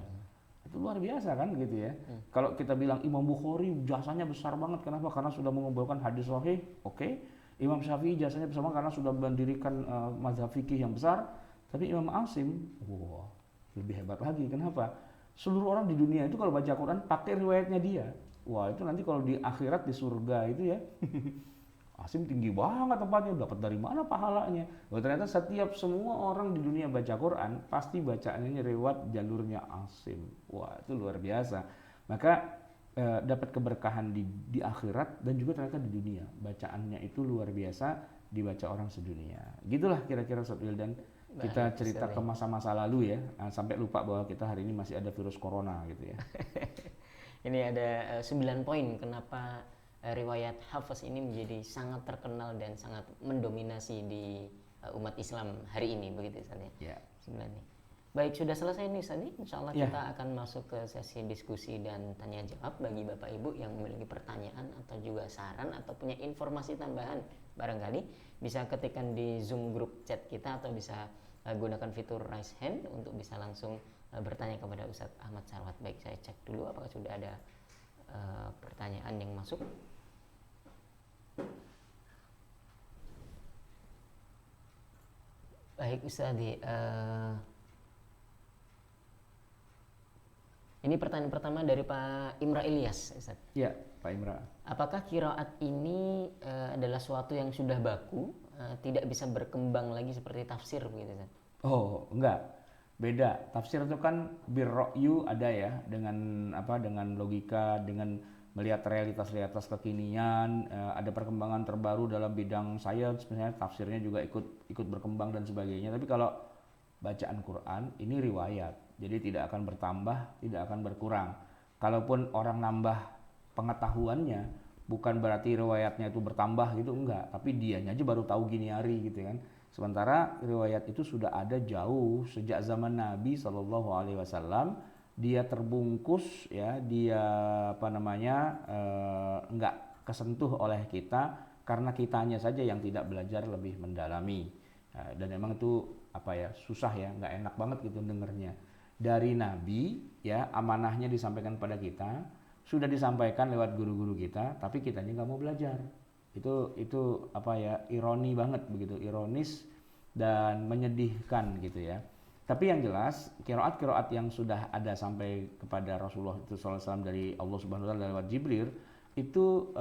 Itu luar biasa kan gitu ya. Kalau kita bilang Imam Bukhari jasanya besar banget, kenapa? Karena sudah mengumpulkan hadis sahih, oke. Imam Syafi'i jasanya besar banget karena sudah mendirikan mazhab fikih yang besar. Tapi Imam Asim, wah, lebih hebat lagi. Kenapa? Seluruh orang di dunia itu kalau baca Quran pakai riwayatnya dia. Wah, itu nanti kalau di akhirat di surga itu ya. Asim tinggi banget tempatnya, dapat dari mana pahalanya? Oh, ternyata setiap semua orang di dunia baca Quran pasti bacaannya lewat jalurnya Asim. Wah, itu luar biasa. Maka dapat keberkahan di akhirat dan juga ternyata di dunia. Bacaannya itu luar biasa, dibaca orang sedunia. Gitulah kira-kira Ustaz Wildan. Kita cerita ke masa-masa lalu ya, sampai lupa bahwa kita hari ini masih ada virus corona gitu ya. Ini ada 9 poin kenapa riwayat Hafiz ini menjadi sangat terkenal dan sangat mendominasi di umat Islam hari ini, begitu Ustaz ya? 9 nih. Baik, sudah selesai nih Ustaz. Insya Allah kita akan masuk ke sesi diskusi dan tanya jawab bagi Bapak Ibu yang memiliki pertanyaan atau juga saran atau punya informasi tambahan, barangkali bisa ketikkan di Zoom grup chat kita atau bisa gunakan fitur raise hand untuk bisa langsung bertanya kepada Ustadz Ahmad Sarwat. Baik, saya cek dulu apakah sudah ada pertanyaan yang masuk. Baik Ustadz, ini pertanyaan pertama dari Pak Imra Ilyas, Ustadz. Ya, Pak Imra. Apakah qiraat ini adalah suatu yang sudah baku, tidak bisa berkembang lagi seperti tafsir begitu Ustadz? Oh, enggak. Beda. Tafsir itu kan birra'yu ada ya, dengan dengan logika, dengan melihat realitas-realitas kekinian, ada perkembangan terbaru dalam bidang sains, misalnya tafsirnya juga ikut berkembang dan sebagainya. Tapi kalau bacaan Quran ini riwayat, jadi tidak akan bertambah, tidak akan berkurang. Kalaupun orang nambah pengetahuannya, bukan berarti riwayatnya itu bertambah gitu, enggak. Tapi dianya aja baru tahu gini hari gitu kan. Sementara riwayat itu sudah ada jauh sejak zaman Nabi SAW. Dia terbungkus ya, dia enggak kesentuh oleh kita karena kitanya saja yang tidak belajar lebih mendalami. Dan memang itu susah ya, enggak enak banget gitu dengernya. Dari Nabi ya, amanahnya disampaikan pada kita, sudah disampaikan lewat guru-guru kita, tapi kitanya nggak mau belajar. Itu ironi banget begitu, ironis dan menyedihkan gitu ya. Tapi yang jelas qiraat yang sudah ada sampai kepada Rasulullah itu SAW dari Allah Subhanahu wa taala lewat Jibril itu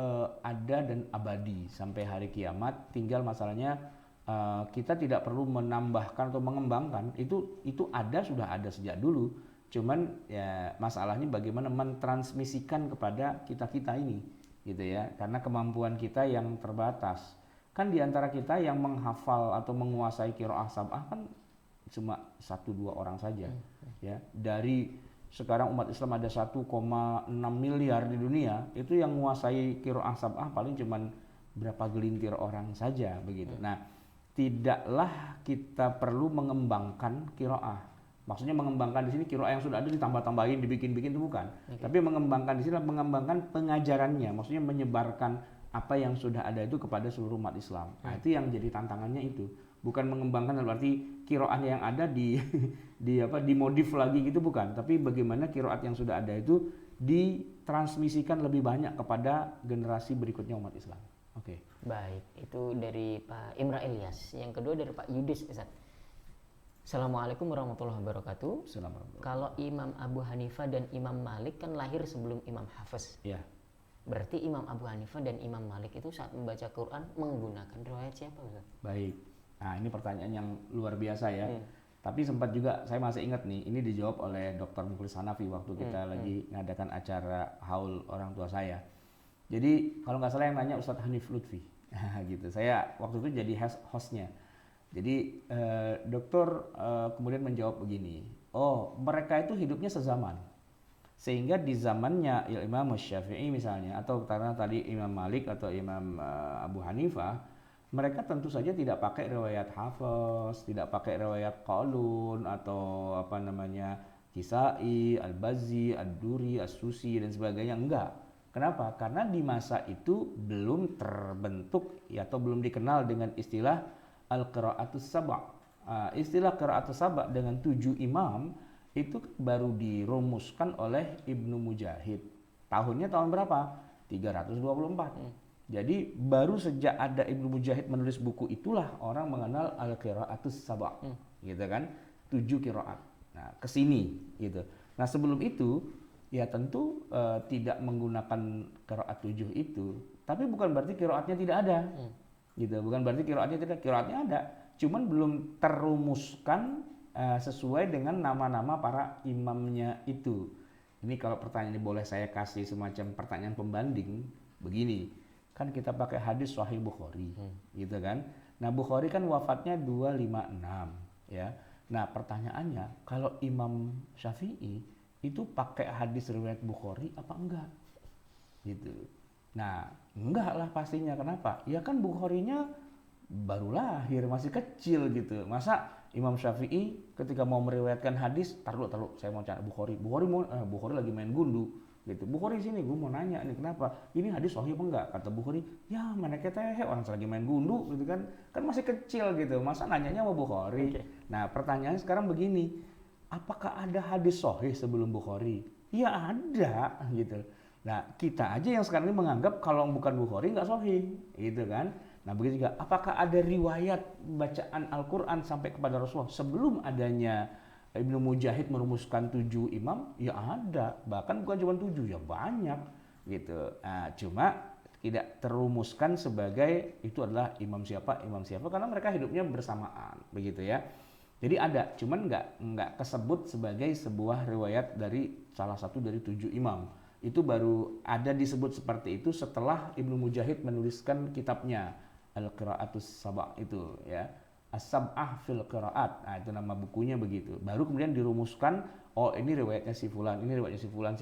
ada dan abadi sampai hari kiamat. Tinggal masalahnya kita tidak perlu menambahkan atau mengembangkan, itu sudah ada sejak dulu. Cuman ya masalahnya bagaimana mentransmisikan kepada kita ini gitu ya, karena kemampuan kita yang terbatas. Kan diantara kita yang menghafal atau menguasai qiraah sab'ah kan cuma 1-2 orang saja ya. Dari sekarang umat Islam ada 1,6 miliar di dunia, itu yang menguasai qiraah sab'ah paling cuman berapa gelintir orang saja begitu. Nah, tidaklah kita perlu mengembangkan qiraah. Maksudnya mengembangkan di sini qiraah yang sudah ada ditambah-tambahin, dibikin-bikin itu bukan. Tapi mengembangkan di sini mengembangkan pengajarannya, maksudnya menyebarkan apa yang sudah ada itu kepada seluruh umat Islam. Nah, itu yang jadi tantangannya itu. Bukan mengembangkan berarti qiraah yang ada dimodif lagi gitu bukan, tapi bagaimana qiraat yang sudah ada itu ditransmisikan lebih banyak kepada generasi berikutnya umat Islam. Oke. Baik, itu dari Pak Imra Ilyas. Yang kedua dari Pak Yudis, Ustaz. Assalamualaikum warahmatullahi wabarakatuh. Assalamualaikum. Kalau Imam Abu Hanifah dan Imam Malik kan lahir sebelum Imam Hafiz. Ya. Berarti Imam Abu Hanifah dan Imam Malik itu saat membaca Quran menggunakan riwayat siapa, Ustaz? Baik. Nah, ini pertanyaan yang luar biasa ya. Tapi sempat juga saya masih ingat nih, ini dijawab oleh Dr. Mukhlis Hanafi waktu kita lagi ngadakan acara haul orang tua saya. Jadi kalau nggak salah yang nanya Ustadz Hanif Lutfi, gitu. Saya waktu itu jadi hostnya. Jadi dokter kemudian menjawab begini, oh mereka itu hidupnya sezaman, sehingga di zamannya Imam Syafi'i misalnya, atau karena tadi Imam Malik atau Imam Abu Hanifah, mereka tentu saja tidak pakai riwayat Hafiz, tidak pakai riwayat Qalun atau Kisai, Al-Bazzi, Ad-Duri, As-Susi dan sebagainya, enggak. Kenapa? Karena di masa itu belum terbentuk ya, atau belum dikenal dengan istilah al-qiraatus saba'. Istilah qiraatus saba' dengan 7 imam itu baru dirumuskan oleh Ibnu Mujahid. Tahunnya tahun berapa? 324. Jadi baru sejak ada Ibnu Mujahid menulis buku itulah orang mengenal al-qiraatus saba', gitu kan? 7 qiraat. Nah, ke sini gitu. Nah, sebelum itu ya tentu tidak menggunakan qiraat 7 itu, tapi bukan berarti qiraatnya tidak ada. Gitu. Bukan berarti qiraatnya ada, cuman belum terumuskan sesuai dengan nama-nama para imamnya itu. Ini kalau pertanyaan ini boleh saya kasih semacam pertanyaan pembanding begini. Kan kita pakai hadis Sahih Bukhari, gitu kan. Nah, Bukhari kan wafatnya 256, ya. Nah, pertanyaannya, kalau Imam Syafi'i itu pakai hadis riwayat Bukhari apa enggak? Gitu. Nah, enggak lah pastinya. Kenapa? Ya kan Bukharinya baru lahir, masih kecil gitu. Masa Imam Syafi'i ketika mau meriwayatkan hadis, taruh saya mau cari Bukhari lagi main gundu. Gitu. Bukhari sini, gue mau nanya nih kenapa ini hadis sahih apa enggak? Kata Bukhari, ya mana kita orang lagi main gundu gitu kan masih kecil gitu, masa nanyanya sama Bukhari. Nah, pertanyaannya sekarang begini, apakah ada hadis sahih sebelum Bukhari? Ya ada gitu. Nah, kita aja yang sekarang ini menganggap kalau bukan Bukhari nggak sahih gitu kan. Nah, begitu juga apakah ada riwayat bacaan Al-Quran sampai kepada Rasulullah sebelum adanya Ibnu Mujahid merumuskan 7 imam? Ya ada, bahkan bukan cuma 7, ya banyak gitu. Nah, cuma tidak terumuskan sebagai itu adalah imam siapa karena mereka hidupnya bersamaan begitu ya. Jadi ada, cuman nggak kesebut sebagai sebuah riwayat dari salah satu dari 7 imam. Itu baru ada disebut seperti itu setelah Ibnu Mujahid menuliskan kitabnya Al-Qiraatus Saba' itu ya. As-Sab'ah fil Qiraat. Nah, itu nama bukunya begitu. Baru kemudian dirumuskan, oh ini riwayatnya si fulan, ini riwayatnya si fulan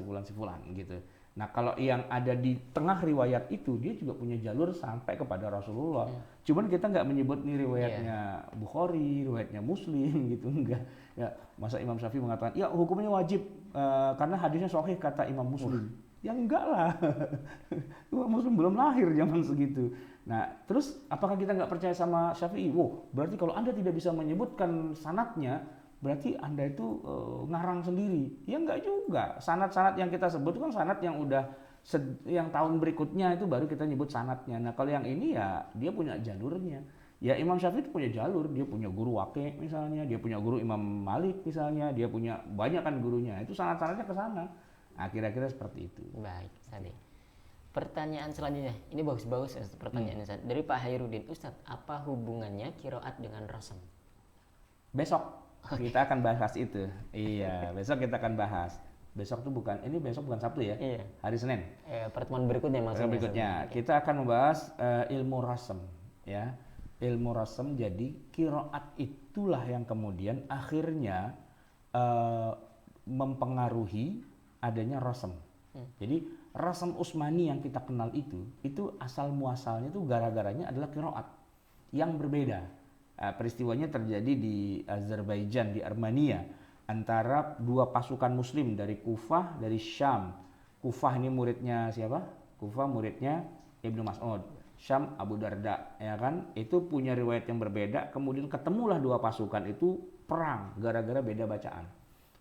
gitu. Nah, kalau yang ada di tengah riwayat itu dia juga punya jalur sampai kepada Rasulullah. Cuman kita nggak menyebut nih riwayatnya Bukhari, riwayatnya Muslim gitu, enggak. Ya, masa Imam Syafi'i mengatakan, "Ya, hukumnya wajib karena hadisnya sahih," kata Imam Muslim. Ya enggak lah. Imam Muslim belum lahir zaman segitu. Nah, terus apakah kita nggak percaya sama Syafi'i? Berarti kalau Anda tidak bisa menyebutkan sanadnya, berarti Anda itu ngarang sendiri. Ya enggak juga. Sanad-sanad yang kita sebut kan sanad yang udah yang tahun berikutnya itu baru kita nyebut sanadnya. Nah, kalau yang ini ya dia punya jalurnya. Ya Imam Syafi'i punya jalur, dia punya guru Waqi' misalnya, dia punya guru Imam Malik misalnya, dia punya banyak kan gurunya. Itu sanad-sanadnya ke sana. Nah, kira-kira seperti itu. Baik, Ustaz. Pertanyaan selanjutnya, ini bagus-bagus pertanyaannya Ustaz. Dari Pak Hairudin, Ustaz, apa hubungannya qiraat dengan rasam? Besok kita akan bahas itu. Iya, besok kita akan bahas. Besok bukan Sabtu ya? Iya. Hari Senin. Pertemuan berikutnya maksudnya. Berikutnya kita akan membahas ilmu rasam ya. Ilmu rasam, jadi qiraat itulah yang kemudian akhirnya mempengaruhi adanya rasam. Jadi rasam Utsmani yang kita kenal itu asal muasalnya itu gara-garanya adalah qiraat yang berbeda. Peristiwanya terjadi di Azerbaijan, di Armenia, antara dua pasukan muslim dari Kufah, dari Syam. Kufah ini muridnya siapa? Kufah muridnya Ibnu Mas'ud. Syam Abu Darda, ya kan? Itu punya riwayat yang berbeda, kemudian ketemulah dua pasukan itu perang gara-gara beda bacaan.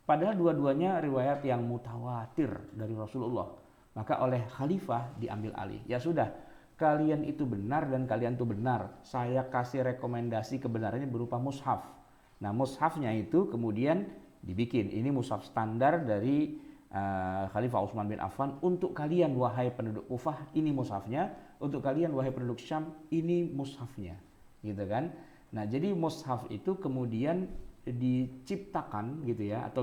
Padahal dua-duanya riwayat yang mutawatir dari Rasulullah. Maka oleh khalifah diambil alih. Ya sudah, kalian itu benar dan kalian itu benar. Saya kasih rekomendasi kebenarannya berupa mushaf. Nah, mushafnya itu kemudian dibikin. Ini mushaf standar dari Khalifah Utsman bin Affan. Untuk kalian wahai penduduk Kufah, ini mushafnya. Untuk kalian wahai penduduk Syam, ini mushafnya. Gitu kan? Nah, jadi mushaf itu kemudian diciptakan gitu ya, atau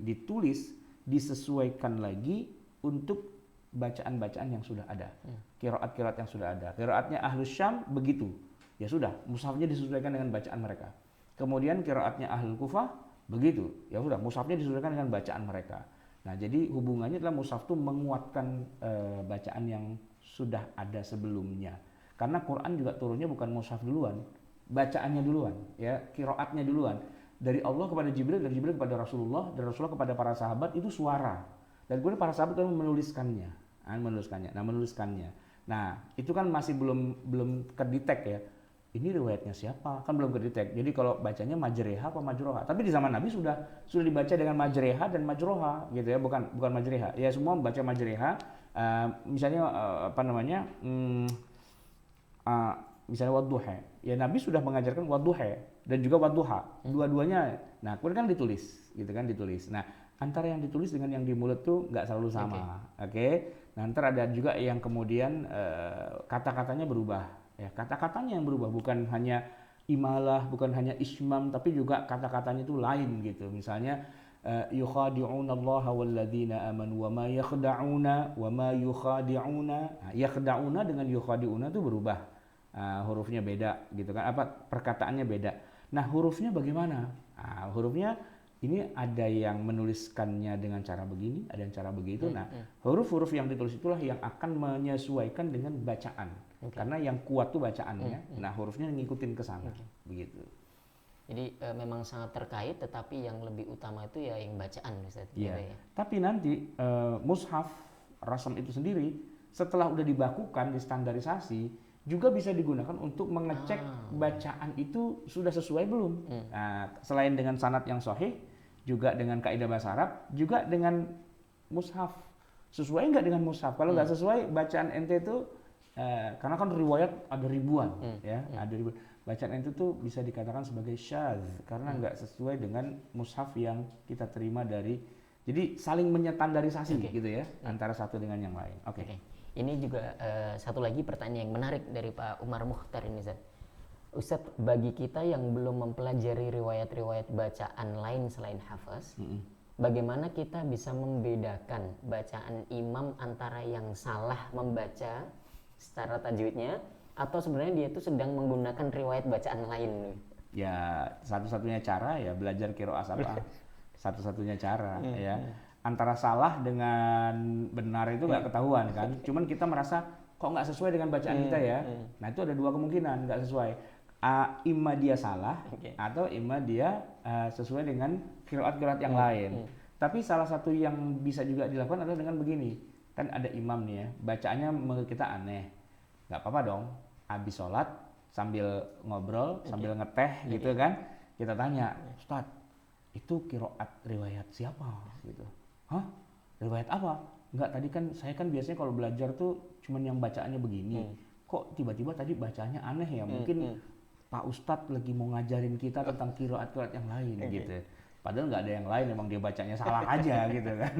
ditulis, disesuaikan lagi untuk bacaan-bacaan yang sudah ada, qiraat-qiraat yang sudah ada. Qiraatnya Ahlus Syam begitu, ya sudah, mushafnya disesuaikan dengan bacaan mereka. Kemudian qiraatnya Ahlul Kufah begitu, ya sudah, mushafnya disesuaikan dengan bacaan mereka. Nah, jadi hubungannya adalah mushaf itu menguatkan bacaan yang sudah ada sebelumnya. Karena Quran juga turunnya bukan mushaf duluan, bacaannya duluan, ya, qiraatnya duluan. Dari Allah kepada Jibril, dari Jibril kepada Rasulullah, dari Rasulullah kepada para sahabat, itu suara. Dan kemudian para sahabat kan menuliskannya. Menuliskannya. Nah, itu kan masih belum kedetek ya. Ini riwayatnya siapa? Kan belum kedetek. Jadi kalau bacanya majreha apa majroha. Tapi di zaman Nabi sudah dibaca dengan majreha dan majroha gitu ya, bukan majreha. Ya semua membaca majreha. Misalnya misalnya wadduha. Ya Nabi sudah mengajarkan wadduha dan juga wadduha. Dua-duanya. Nah, kemudian kan ditulis, gitu kan ditulis. Nah, antara yang ditulis dengan yang di mulut tuh nggak selalu sama. Oke. Nah, ntar ada juga yang kemudian kata-katanya berubah. Ya, kata-katanya yang berubah, bukan hanya imalah, bukan hanya ismam, tapi juga kata-katanya itu lain gitu. Misalnya yukhadi'una Allah walladzina amanu wa ma yakhda'una wa ma yukhadi'una. Nah, yakhda'una dengan yukhadi'una itu berubah. Hurufnya beda gitu kan, perkataannya beda. Nah, hurufnya bagaimana? Hurufnya ini ada yang menuliskannya dengan cara begini, ada yang cara begitu. Nah, huruf-huruf yang ditulis itulah yang akan menyesuaikan dengan bacaan. Karena yang kuat tuh bacaannya. Nah, hurufnya ngikutin ke sana. Begitu. Jadi memang sangat terkait, tetapi yang lebih utama itu ya yang bacaan, Ustaz. Iya. Ya. Tapi nanti mushaf rasam itu sendiri setelah udah dibakukan, distandarisasi, juga bisa digunakan untuk mengecek bacaan itu sudah sesuai belum. Nah, selain dengan sanad yang sahih, juga dengan kaidah bahasa Arab, juga dengan mushaf. Sesuai nggak dengan mushaf? Kalau nggak sesuai, bacaan ente itu karena kan riwayat ada ribuan, ya, ada ribuan. Bacaan ente itu bisa dikatakan sebagai syadz karena nggak sesuai dengan mushaf yang kita terima dari. Jadi saling menyetandarisasi gitu ya, antara satu dengan yang lain. Oke. Ini juga satu lagi pertanyaan yang menarik dari Pak Umar Mukhtar ini, Ustaz, bagi kita yang belum mempelajari riwayat-riwayat bacaan lain selain hafaz, bagaimana kita bisa membedakan bacaan imam antara yang salah membaca secara tajwidnya atau sebenarnya dia itu sedang menggunakan riwayat bacaan lain? Ya, satu-satunya cara ya belajar qiraah sab'ah. Satu-satunya cara ya. Antara salah dengan benar itu nggak ketahuan kan. Cuman kita merasa kok nggak sesuai dengan bacaan kita ya. Nah, itu ada dua kemungkinan nggak sesuai. Imma dia salah atau imma dia sesuai dengan qiraat-qiraat yang lain. Tapi salah satu yang bisa juga dilakukan adalah dengan begini. Kan ada imam nih ya, bacaannya menurut kita aneh. Nggak apa-apa dong. Habis sholat sambil ngobrol, sambil ngeteh gitu kan. Kita tanya, Ustaz, itu qiraat riwayat siapa gitu. Hah? Riwayat apa? Enggak, tadi kan saya kan biasanya kalau belajar tuh cuman yang bacaannya begini. Kok tiba-tiba tadi bacaannya aneh ya? Mungkin Pak Ustadz lagi mau ngajarin kita tentang qiraat-qiraat yang lain gitu. Padahal nggak ada yang lain, emang dia bacanya salah aja gitu kan.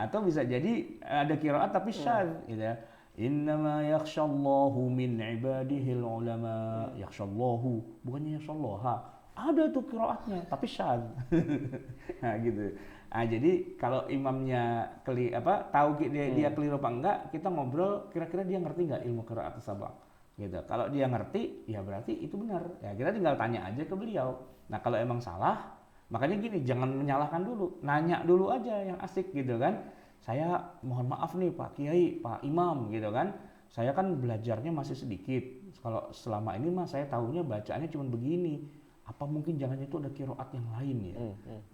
Atau bisa jadi ada qiraat tapi syadz gitu ya. Innama yakhshallahu min ibadihil ulama. Yakhshallahu, bukannya yakhshallaha. Ada tuh qiraatnya tapi syadz. Nah gitu. Jadi kalau imamnya tahu dia keliru apa enggak, kita ngobrol kira-kira dia ngerti nggak ilmu qiraat sab'ah gitu. Kalau dia ngerti, ya berarti itu benar. Ya kita tinggal tanya aja ke beliau. Nah, kalau emang salah, makanya gini, jangan menyalahkan dulu, nanya dulu aja yang asik gitu kan. Saya mohon maaf nih Pak Kiai, Pak Imam gitu kan. Saya kan belajarnya masih sedikit. Kalau selama ini mah saya tahunya bacaannya cuma begini. Apa mungkin jangan itu ada qiraat yang lain ya?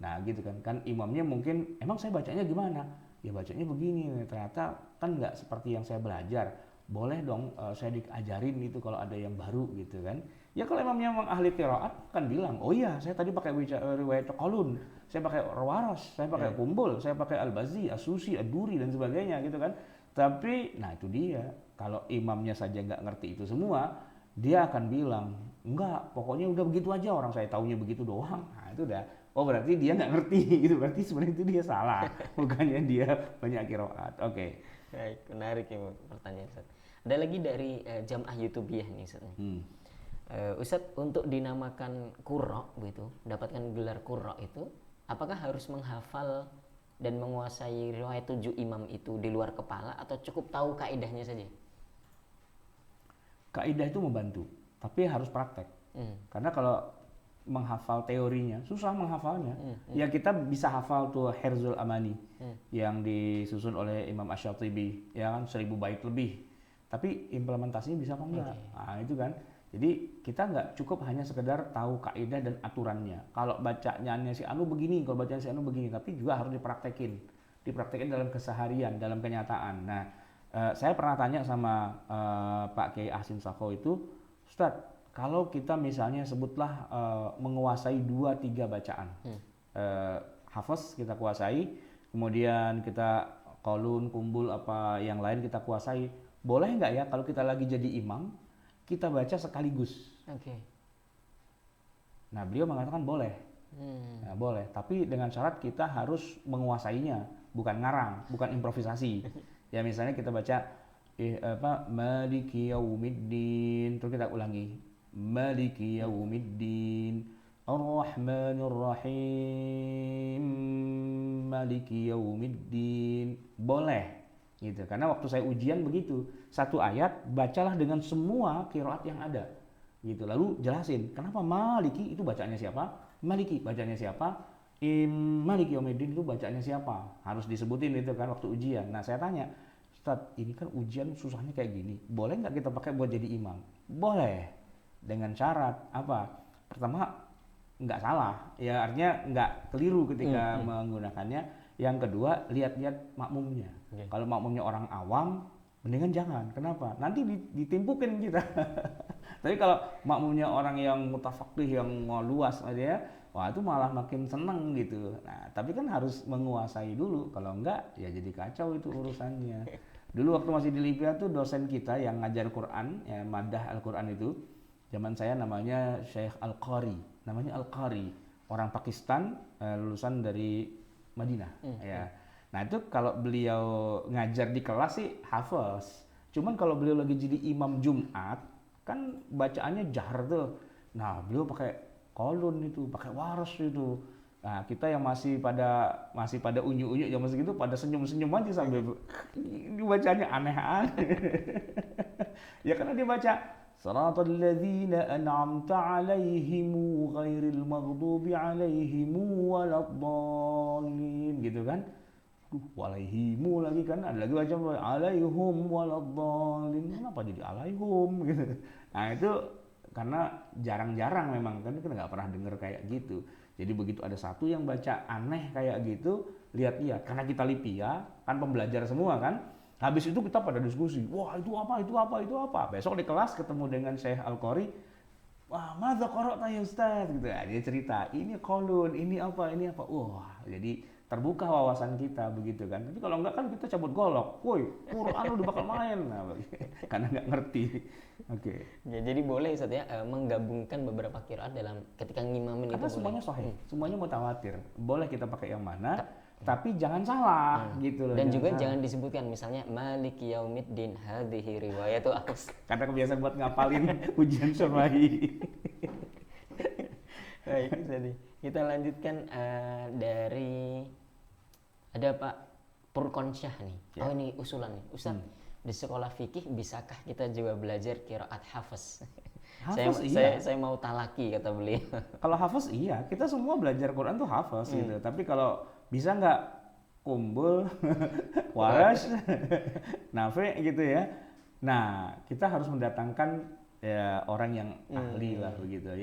Nah gitu kan imamnya mungkin emang saya bacanya gimana? Ya bacanya begini, ternyata kan nggak seperti yang saya belajar. Boleh dong saya diajarin itu kalau ada yang baru gitu kan? Ya kalau imamnya memang ahli qiraat kan bilang, oh iya saya tadi pakai riwayat Qalun, saya pakai Rawaras, saya pakai Kumbul, saya pakai Al-Bazi, As-Susi, Ad-Duri dan sebagainya gitu kan? Tapi nah itu dia, kalau imamnya saja nggak ngerti itu semua, dia akan bilang enggak, pokoknya udah begitu aja, orang saya taunya begitu doang. Nah itu udah, oh berarti dia nggak ngerti gitu, berarti sebenarnya itu dia salah, bukannya dia banyak qiraat. Oke. Baik, menarik ya pertanyaan Ustaz. Ada lagi dari Jamaah YouTubiah nih Ustaz. Ustaz, untuk dinamakan qurra begitu, mendapatkan gelar qurra itu, apakah harus menghafal dan menguasai riwayat 7 imam itu di luar kepala atau cukup tahu kaidahnya saja? Kaidah itu membantu, tapi harus praktek. Karena kalau menghafal teorinya susah menghafalnya. Ya kita bisa hafal tuh Hirzul Amani yang disusun oleh Imam Asy-Syatibi, ya kan 1000 bait lebih. Tapi implementasinya bisa apa enggak? Nah, itu kan. Jadi kita nggak cukup hanya sekedar tahu kaidah dan aturannya. Kalau bacanya si Anu begini, kalau bacanya si Anu begini, tapi juga harus dipraktekin. dipraktikkan dalam keseharian, dalam kenyataan. Nah, saya pernah tanya sama Pak Kiai Ahsin Sakho itu, Ustadz, kalau kita misalnya sebutlah menguasai 2-3 bacaan, hafaz kita kuasai, kemudian kita qalun, kumbul, apa yang lain kita kuasai, boleh nggak ya kalau kita lagi jadi imam, kita baca sekaligus? Oke. Nah, beliau mengatakan boleh. Nah, boleh, tapi dengan syarat kita harus menguasainya, bukan ngarang, bukan improvisasi. Ya misalnya kita baca Maliki Yaumiddin, terus kita ulangi Maliki Yaumiddin, Ar-Rahmanir Rahim, Maliki Yaumiddin. Boleh gitu. Karena waktu saya ujian begitu, satu ayat bacalah dengan semua qiraat yang ada. Gitu. Lalu jelasin, kenapa Maliki itu bacanya siapa? Maliki bacanya siapa? Maliki Yaumiddin itu bacanya siapa? Harus disebutin itu kan waktu ujian. Nah, saya tanya, Ustadz, ini kan ujian susahnya kayak gini. Boleh nggak kita pakai buat jadi imam? Boleh. Dengan syarat apa? Pertama, nggak salah. Ya artinya nggak keliru ketika menggunakannya. Yang kedua, lihat-lihat makmumnya. Kalau makmumnya orang awam, mendingan jangan. Kenapa? Nanti ditimpukin kita. Tapi kalau makmumnya orang yang mutafaqih, yang luas aja ya, wah itu malah makin seneng gitu. Nah, tapi kan harus menguasai dulu. Kalau enggak, ya jadi kacau itu urusannya. Dulu waktu masih di Libya tuh dosen kita yang ngajar Quran, ya madah Al-Quran itu, zaman saya namanya Syekh Al-Qari. Namanya Al-Qari, orang Pakistan, lulusan dari Madinah. Ya. Nah itu kalau beliau ngajar di kelas sih hafaz. Cuman kalau beliau lagi jadi imam Jumat, kan bacaannya jahar tuh. Nah beliau pakai kolun itu, pakai waras itu. Nah kita yang masih pada unyu-unyu zaman segitu pada senyum-senyum aja sambil bacaannya aneh-aneh. Ya karena dia baca Shiratal ladzina an'amta 'alaihim ghairil maghdubi 'alaihim waladdallin gitu kan. Walaihimu lagi kan, ada lagi macam alaihum waladdallin. Kenapa jadi alaihum gitu? Nah itu karena jarang-jarang memang kan kita nggak pernah dengar kayak gitu. Jadi begitu ada satu yang baca aneh kayak gitu, lihat-lihat karena kita Lipia kan pembelajar semua kan. Habis itu kita pada diskusi, wah itu apa, itu apa, itu apa. Besok di kelas ketemu dengan Syekh Al-Qari, wah madza qara'ta ya Ustaz gitu. Nah, dia cerita, ini kolun, ini apa. Wah, jadi terbuka wawasan kita begitu kan. Tapi kalau enggak kan kita cabut golok. Woi, Quran udah bakal main. Nah, karena nggak ngerti. Oke. Ya, jadi boleh Ustaz ya menggabungkan beberapa qiraat dalam ketika ngimamin itu. Karena semuanya sahih, semuanya mutawatir. Boleh kita pakai yang mana, tapi jangan salah gitu loh. Dan juga jangan disebutkan misalnya Maliki Yaumiddin hadhihi riwayatu Aus. Karena kebiasaan buat ngapalin ujian syar'i. Baik, jadi kita lanjutkan dari ada Pak Purkonsyah nih. Ya. Oh ini usulan nih, Ustaz. Di sekolah fikih bisakah kita juga belajar qiraat hafaz? Saya mau talaki kata beliau. Kalau hafaz iya, kita semua belajar Quran tuh hafaz gitu. Tapi kalau bisa nggak kumbul, waras, nafe gitu ya. Nah kita harus mendatangkan ya, orang yang ahli lah begitu,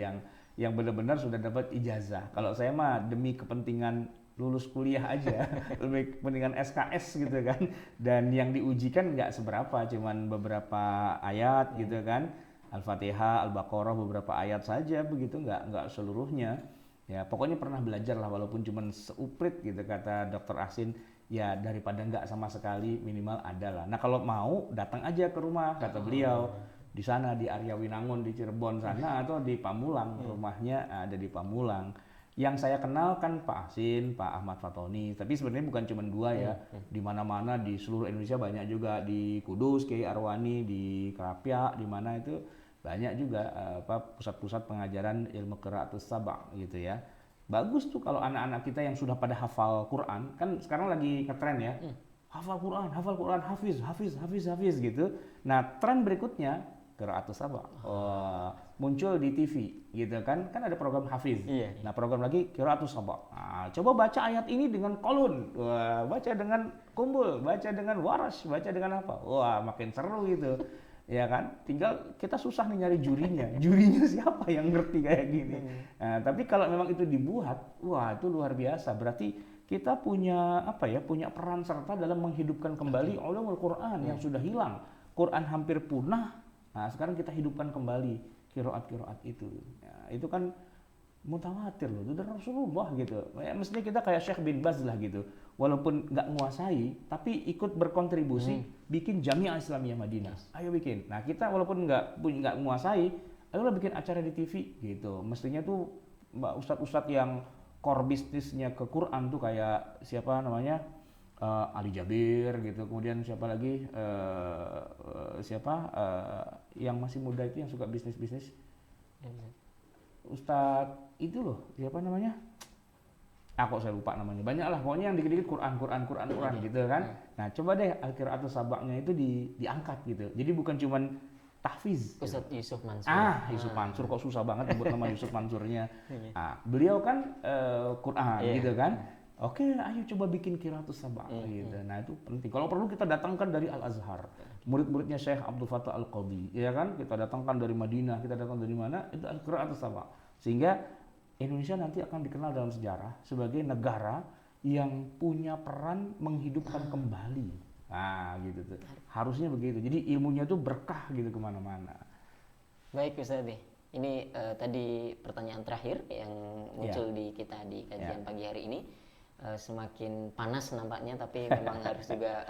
yang benar-benar sudah dapat ijazah. Kalau saya mah demi kepentingan lulus kuliah aja, lebih kepentingan SKS gitu kan. Dan yang diujikan nggak seberapa, cuman beberapa ayat gitu kan. Al-Fatihah, Al-Baqarah beberapa ayat saja begitu, nggak seluruhnya. Ya pokoknya pernah belajar lah walaupun cuman seuprit gitu kata Dr. Ahsin. Ya daripada nggak sama sekali minimal ada lah. Nah kalau mau datang aja ke rumah kata beliau. Di sana di Arya Winangun di Cirebon sana atau di Pamulang, rumahnya ada di Pamulang. Yang saya kenal kan Pak Ahsin, Pak Ahmad Fatoni, tapi sebenarnya bukan cuma dua ya. Di mana-mana di seluruh Indonesia banyak juga, di Kudus, Kiai Arwani, di Kerapia, di mana itu banyak juga pusat-pusat pengajaran ilmu qiraatus saba' gitu ya. Bagus tuh kalau anak-anak kita yang sudah pada hafal Quran, kan sekarang lagi ngetren ya. Hafal Quran, hafiz gitu. Nah, tren berikutnya qiraatus saba'. Muncul di TV gitu kan ada program hafiz. Iya. Nah program lagi qiraatus saba'. Nah, coba baca ayat ini dengan kolun, baca dengan kumbul, baca dengan waras, baca dengan apa? Wah makin seru gitu. Ya kan, tinggal kita susah nih nyari jurinya siapa yang ngerti kayak gini. Nah, tapi kalau memang itu dibuat, wah itu luar biasa. Berarti kita punya punya peran serta dalam menghidupkan kembali ulumul Quran yang sudah hilang. Quran hampir punah. Nah, sekarang kita hidupkan kembali qiraat-qiraat itu. Ya, itu kan mutawatir loh, itu dari Rasulullah gitu. Ya, mestinya kita kayak Syekh bin Baz lah gitu. Walaupun nggak menguasai, tapi ikut berkontribusi bikin Jamiah Islamiyah Madinah. Ayo bikin. Nah, kita walaupun nggak menguasai, ayolah bikin acara di TV gitu. Mestinya tuh ustadz-ustadz yang core bisnisnya ke Quran tuh kayak siapa namanya, Ali Jabir gitu, kemudian siapa lagi, yang masih muda itu yang suka bisnis Ustadz itu loh, siapa namanya, kok saya lupa namanya, banyak lah pokoknya yang dikit-dikit Quran gitu kan. Nah coba deh Al-Qiraatus Sab'nya itu diangkat gitu, jadi bukan cuman tahfiz. Ustadz Yusuf Mansur. Yusuf Mansur, kok susah banget nyebut nama Yusuf Mansurnya. Beliau kan Quran gitu kan. Oke, ayo coba bikin Qiraatus Sab' gitu. Nah, itu penting. Kalau perlu kita datangkan dari Al-Azhar. Murid-muridnya Syekh Abdul Fattah Al-Qadhi, ya kan? Kita datangkan dari Madinah, kita datangkan dari mana? Itu Qiraatus Sab'. Sehingga Indonesia nanti akan dikenal dalam sejarah sebagai negara yang punya peran menghidupkan kembali. Nah, gitu tuh. Harusnya begitu. Jadi ilmunya tuh berkah gitu kemana-mana. Baik Ustaz, ini tadi pertanyaan terakhir yang muncul di kita di kajian pagi hari ini. Semakin panas nampaknya, tapi memang harus juga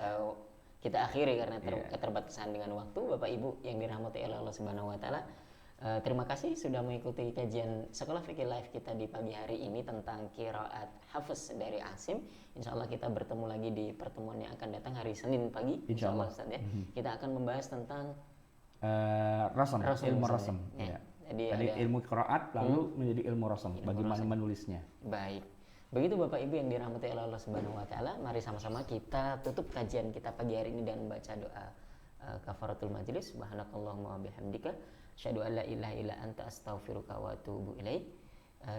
kita akhiri karena keterbatasan dengan waktu. Bapak Ibu yang dirahmati oleh Allah Subhanahu wa taala, terima kasih sudah mengikuti kajian Sekolah Fikih Live kita di pagi hari ini tentang qiraat hafz dari Asim. Insyaallah kita bertemu lagi di pertemuan yang akan datang hari Senin pagi. Insyaallah Ustaz ya. Kita akan membahas tentang ilmu rasam. Ya. Jadi ilmu qiraat lalu menjadi ilmu rasam, bagaimana menulisnya. Baik. Begitu Bapak Ibu yang dirahmati oleh Allah Subhanahu wa taala, mari sama-sama kita tutup kajian kita pagi hari ini dengan membaca doa kafaratul majlis. Subhanakallahumma wa bihamdika asyhadu an la ilaha illa anta astaghfiruka wa atubu ilaik.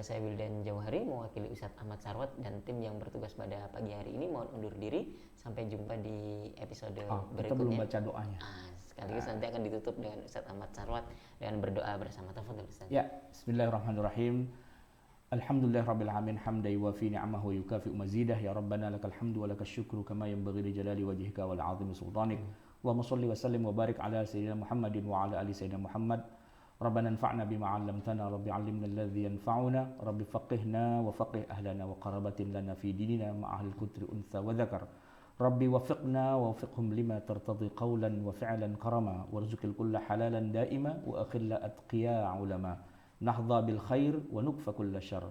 Saya Wildan Jauhari mewakili Ustadz Ahmad Sarwat dan tim yang bertugas pada pagi hari ini mohon undur diri. Sampai jumpa di episode berikutnya. Kita belum baca doanya. Sekaligus nanti akan ditutup dengan Ustadz Ahmad Sarwat dan berdoa bersama. Tafadhol Ustadz. Ya, bismillahirrahmanirrahim. Alhamdulillah rabbil alamin hamdan yuwafi ni'amahu wa yukafi'u mazidah ya rabbana lakal hamdu wa lakal syukru kama yanbaghi li jalali wajhika wal 'azimi sultanik. Allahumma shalli wa sallim wa barik ala sayyidina Muhammadin wa ala ali sayyidina Muhammad. Rabbana anfa'na bima 'allamtana rabbi 'allimna alladhi yanfa'una rabbi faqihna wa faqih ahlana wa qarabatin lana fi dinina ma ahli al-kutri untha wa dhakar. Rabbi wafiqna wa wafiqhum lima tartadi qawlan wa fi'lan karama warzuqil kulla halalan daima wa akhilla atqiya ulama. نحظى بالخير ونكفى كل شر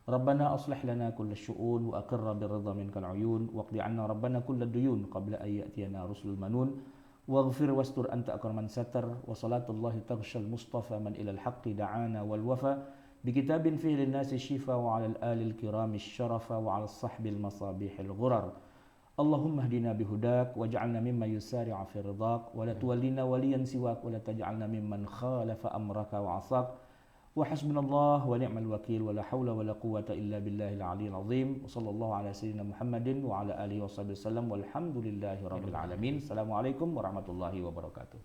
ربنا أصلح لنا كل الشؤون وأقر بالرضا منك العيون واقض عنا ربنا كل الديون قبل أن يأتينا رسل المنون واغفر واستر أنت أكرم من ستر وصلاة الله تغشى المصطفى من إلى الحق دعانا والوفا بكتاب فيه للناس الشفا وعلى الآل الكرام الشرفا وعلى الصحب المصابيح الغرر اللهم اهدنا بهداك واجعلنا ممن يسارع في رضاك ولا تولنا وليا سواك ولا تجعلنا ممن خالف أمرك وعصاك وحسبنا الله ونعم الوكيل ولا حول ولا قوة إلا بالله العلي العظيم وصلى الله على سيدنا محمد وعلى آله وصحبه وسلم والحمد لله رب العالمين. السلام عليكم ورحمة الله وبركاته.